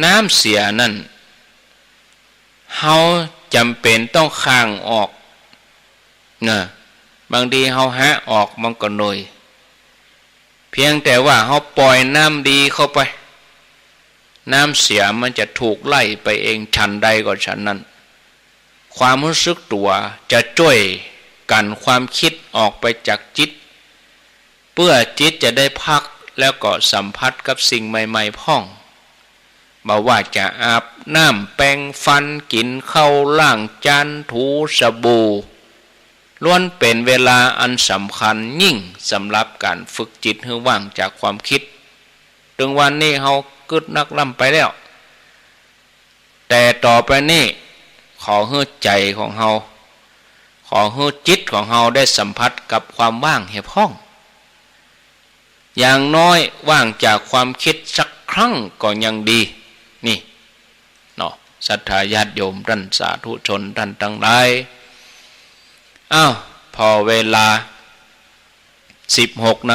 น้ำเสียนั่นเฮาจำเป็นต้องข้างออกนะบางทีเฮาหาออกมันก็หน่อยเพียงแต่ว่าเฮาปล่อยน้ำดีเข้าไปน้ำเสียมันจะถูกไล่ไปเองฉันใดก็ฉันนั้นความรู้สึกตัวจะช่วยกันความคิดออกไปจากจิตเพื่อจิตจะได้พักแล้วก็สัมผัสกับสิ่งใหม่ๆพ่องบ่ว่าจะอาบน้ำแปรงฟันกินข้าวล้างจานถูสบู่ล้วนเป็นเวลาอันสำคัญยิ่งสำหรับการฝึกจิตให้ว่างจากความคิดถึงวันนี้เฮากึดนักล่ำไปแล้วแต่ต่อไปนี้ขอให้ใจของเฮาขอให้จิตของเฮาได้สัมผัสกับความว่างให้พ้องอย่างน้อยว่างจากความคิดสักครั้งก็ยังดีนี่เนาะศรัทธาญาติโยมท่านสาธุชนท่านทั้งหลายพอเวลา 16:26 น.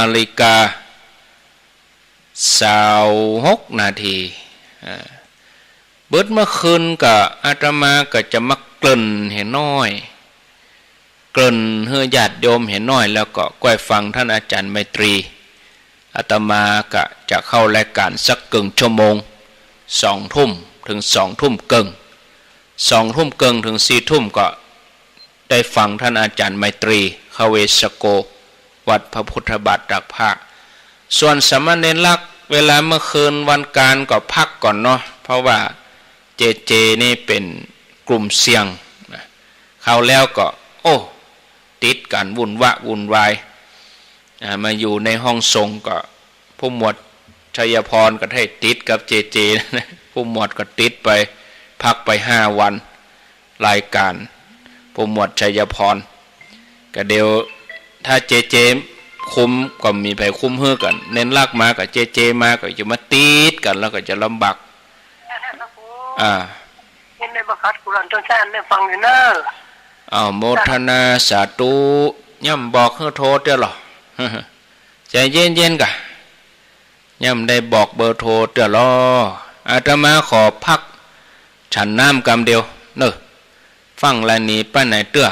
เบิดเมื่อคืนก็อาตมาก็จะมาเกริ่นเห็นน้อยเกริ่นให้ญาติโยมเห็นน้อยแล้วก็ก้อยฟังท่านอาจารย์ไมตรีอาตมาก็จะเข้ารายการสักกึ่งชั่วโมง2 ทุ่มถึง2 ทุ่มครึ่ง2 ทุ่มครึ่งถึง4 ทุ่มก็ได้ฟังท่านอาจารย์ไมตรีคเวสโกวัดพระพุทธบาทตากผ้าส่วนสามเณรลักษณ์เวลาเมื่อคืนวันการก็พักก่อนเนาะเพราะว่าเจนี่เป็นกลุ่มเสี่ยงเข้าแล้วก็ติดกันวุ่นวายมาอยู่ในห้องทรงก็ผู้หมวดชัยพรก็ให้ติดกับเจนะผู้หมวดก็ติดไปพักไป5 วันรายการผู้หมวดชัยพรก็เดี๋ยวถ้าเจคุมก็มีไปคุมเฮือกันเน้นลากมากับเจมาก็จะมาติดกันแล้วก็จะลำบากเห็นในบัคัดกุรันจนแซนได้ฟังอยู่เนอะโมทนาสาธุย่ำบอกให้โทรเด้อหรอใจเย็นๆกะย่ำได้บอกเบอร์โทรเด้อหรออาตมาขอพักฉันน้ำกำเดียวเนอะฟังแล้วนี้ป้าไหนเตื้อ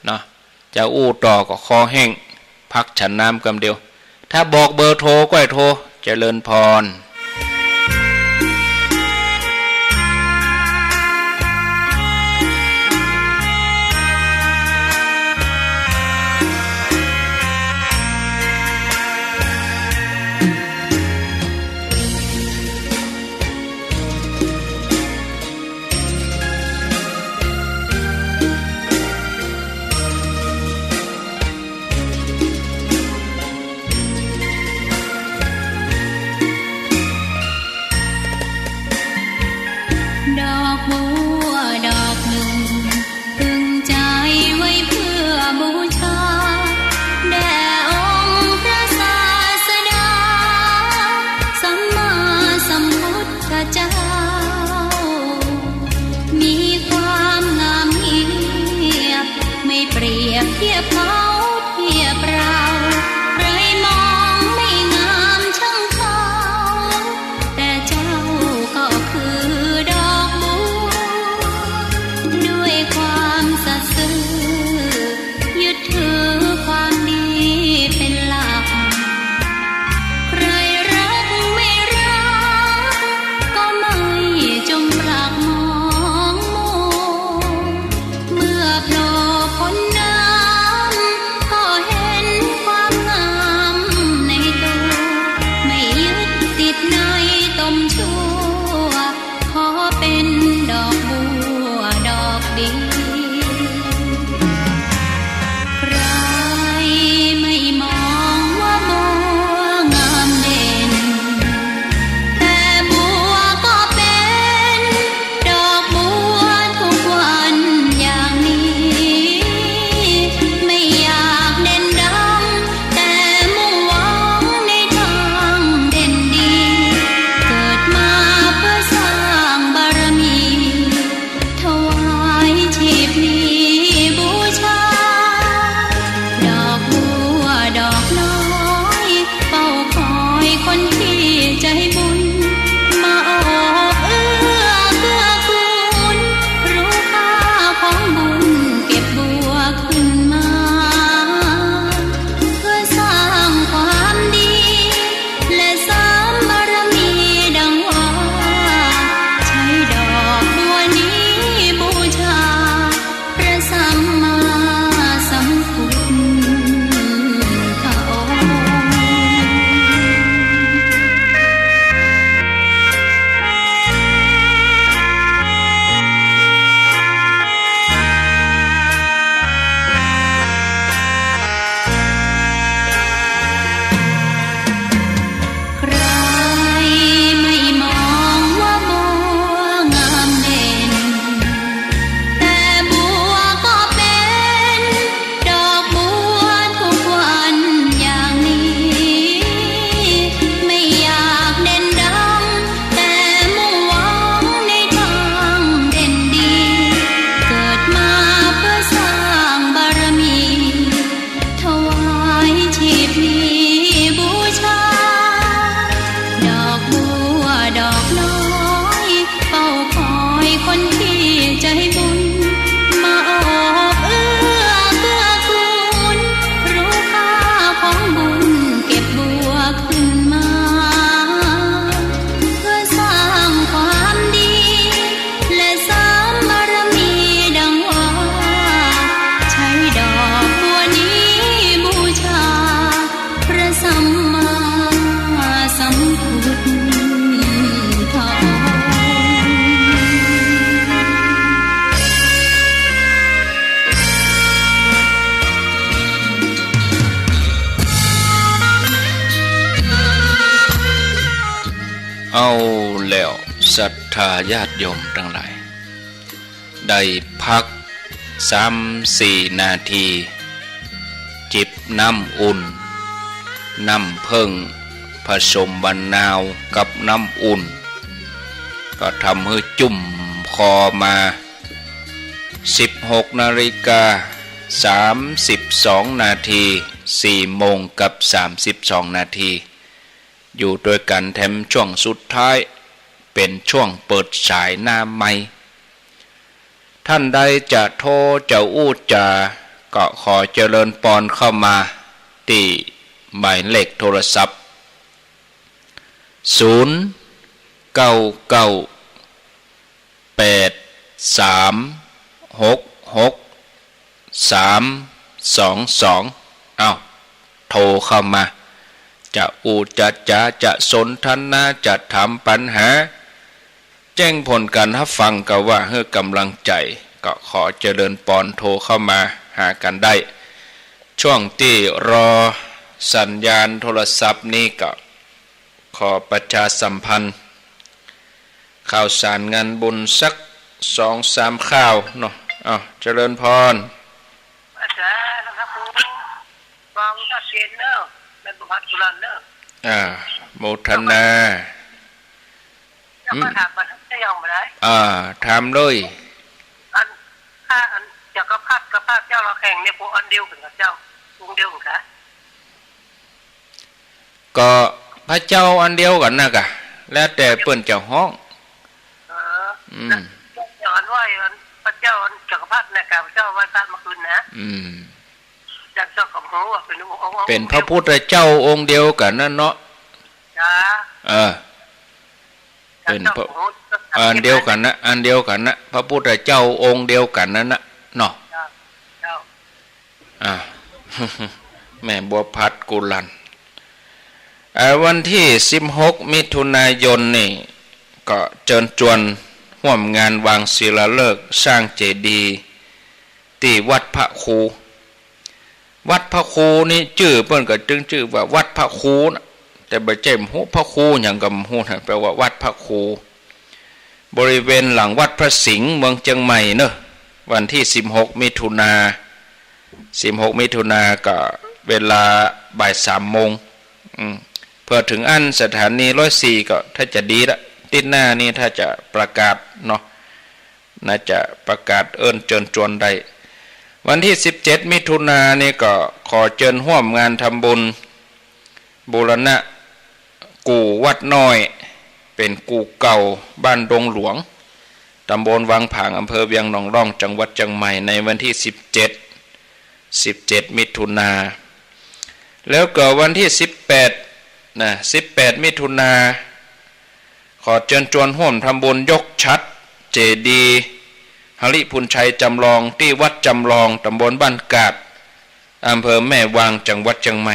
เนาะจะอู้ต่อก็คอแห้งพักฉันน้ำกำเดียวถ้าบอกเบอร์โทรก็ให้โทรเจริญพร เทียบเขาเทียบเราใครมองไม่งามช่างเขาแต่เจ้าก็คือดอกบัวด้วยความสัตย์ซื่อยึดถือความดีเป็นหลักใครรักไม่รักก็ไม่จงปรักมองมัวเมื่อโผล่พ้นน้ำก็เห็นความงามในตัวไม่ยึดติดในตมชั่วขอเป็นดอกบัวดอกดีใครไม่มองว่าบัวงามเด่นแต่บัวก็เป็นดอกบัวทุกวันอย่างนี้ไม่อยากเด่นดังแต่มุ่งหวังในทางเด่นดีเกิดมาเพื่อสร้างบารมีถวายชีพนี้บูชาดอกบัวดอกน้อยเฝ้าคอยคนที่ใจบุญมาโอบเอื้อเกื้อกูลรู้ค่าของบุญเก็บบัวขึ้นมาเพื่อสร้างความดีและสร้างบารมีดังว่าใช้ดอกบัวนี้บูชาพระสัมมาสัมพุทธองค์ ใครไม่มองว่าบัวงามเด่นแต่บัวก็เป็นดอกบัวทุกวันอย่างนี้ไม่อยากเด่นดังแต่มุ่งหวังในทางเด่นดีเกิดมาเพื่อสร้างบารมีถวายชีพนี้บูชาดอกบัวดอกน้อยเฝ้าคอยคนที่ใจบุญมาโอบเอื้อเกื้อกูลรู้ค่าของบุญเก็บบัวขึ้นมาเพื่อสร้างความดีและสร้างบารมีดังว่าใช้ดอกบัวนี้บูชาพระสัมมาสัมพุทธองค์ เอาแล้วศรัทธาญาติโยมทั้งหลายได้พัก3-4 นาที จิบน้ำอุ่น น้ำเพิ่งผสมมะนาวกับน้ำอุ่น ก็ทำให้จุ่มคอมา16 นาฬิกา 32 นาที 4 โมงกับ 32 นาที อยู่ด้วยกันแถมช่วงสุดท้ายเป็นช่วงเปิดสายหน้าไมค์ท่านใดจะโทรจะอู้ก็ขอเจริญปอนเข้ามาที่หมายเลขโทรศัพท์0998366322อ้าวโทรเข้ามาจะอูจะสนทนาจะถามปัญหาแจ้งผลการรับฟังก็ว่าให้กำลังใจก็ขอเจริญปอนโทรเข้ามาหากันได้ช่วงที่รอสัญญาณโทรศัพท์นี้ก็ขอประชาสัมพันธ์ข่าวสารงานบุญสัก 2-3 ข่าวเนาะเจริญพร อาจารย์นะครับผมฟังตัดเสียนเนอะเป็นบุพัฒน์สุรันเนอะโมทนา จะมาถามปัญหาได้ยังไม่ได้ถามเลยอันอยาก ก็พัดกับพระเจ้าเราแข่งในพวกอันเดียวกันกับเจ้าองค์เดียวกันค่ะ ก็พระเจ้าอันเดียวกันนะกะแล้วแต่เปิ้นเจ้าห้องอย่างนั้นว่าพระเจ้าจักรพรรดินะครับพระเจ้าไหว้พระเมื่อคืนนะจากเจ้ากับหัวเป็นองค์เป็นพระพุทธเจ้าองค์เดียวกันนั่นเนาะจ้าเป็นพระอันเดียวกันนะอันเดียวกันนะพระพุทธเจ้าองค์เดียวกันนั่นนะเนาะแม่บัวพัดกุลันวันที่16มิถุนายนนี่ก็เชิญชวนร่วมงานวางศิลาฤกษ์สร้างเจดีย์ที่วัดพระครูวัดพระครูนี่ชื่อเปิ้นก็จึงชื่อว่าวัดพระครูนะแต่บ่ใช่ฮู้พระครูหยังก็ฮู้นะแปลว่าวัดพระครูบริเวณหลังวัดพระสิงห์เมืองเชียงใหม่เนอะวันที่16มิถุนาก็เวลาบ่าย 3 โมงเพื่อถึงอันสถานี104ก็ถ้าจะดีละติดหน้านี่ถ้าจะประกาศเนาะน่าจะประกาศเอิ้นเชิญชวนได้วันที่17มิถุนายนนี่ก็ขอเชิญร่วมงานทำบุญบูรณะกู่วัดน้อยเป็นกู่เก่าบ้านดงหลวงตำบลวังผางอำเภอเวียงหนองร่องจังหวัดเชียงใหม่ในวันที่17มิถุนายนแล้วก็วันที่18มิถุนายนขอเชิญชวนร่วมทำบุญยกชัดเจดีย์หริพุนชัยจำลองที่วัดจำลองตำบลบ้านกาดอำเภอแม่วางจังหวัดเชียงใหม่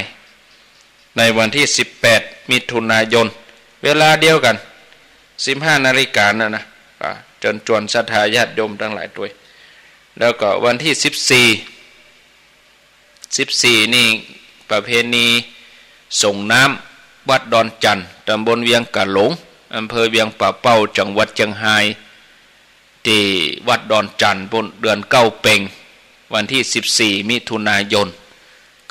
ในวันที่18มิถุนายนเวลาเดียวกัน15 นาฬิกานะเชิญชวนศรัทธาญาติโยมทั้งหลายด้วยแล้วก็วันที่14นี่ประเพณีส่งน้ำวัดดอนจันทร์ตำบลเวียงกะหลงอำเภอเวียงป่าเป้าจังหวัดเชียงรายที่วัดดอนจันทร์บนเดือนเก้าเพ็งวันที่14มิถุนายน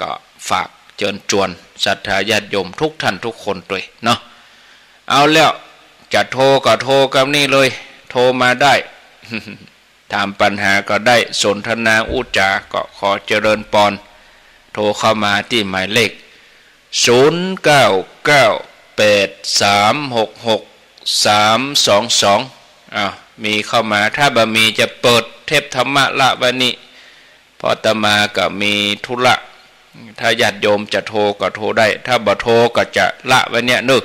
ก็ฝากเชิญชวนศรัทธาญาติโยมทุกท่านทุกคนด้วยเนาะเอาแล้วจะโทรก็โทรกับนี่เลยโทรมาได้ ถามปัญหาก็ได้สนทนาอุจาก็ขอเจริญพรโทรเข้ามาที่หมายเลข0998366322มีเข้ามาถ้าบ่มีจะเปิดเทพธรรมะละวันนี้พออาตมาก็มีธุระถ้าญาติโยมจะโทรก็โทรได้ถ้าบ่โทรก็จะละไว้เนี่ยนึก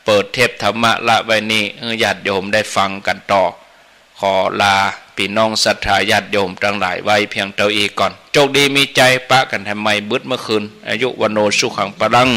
เปิดเทพธรรมะละไว้นี้ญาติโยมได้ฟังกันต่อขอลาพี่น้องศรัทธาญาติโยมทั้งหลายไว้เพียงเท่านี้ก่อนโชคดีมีใจปะกันทำไมบึดเมื่อคืนอายุวโนสุขังปรัง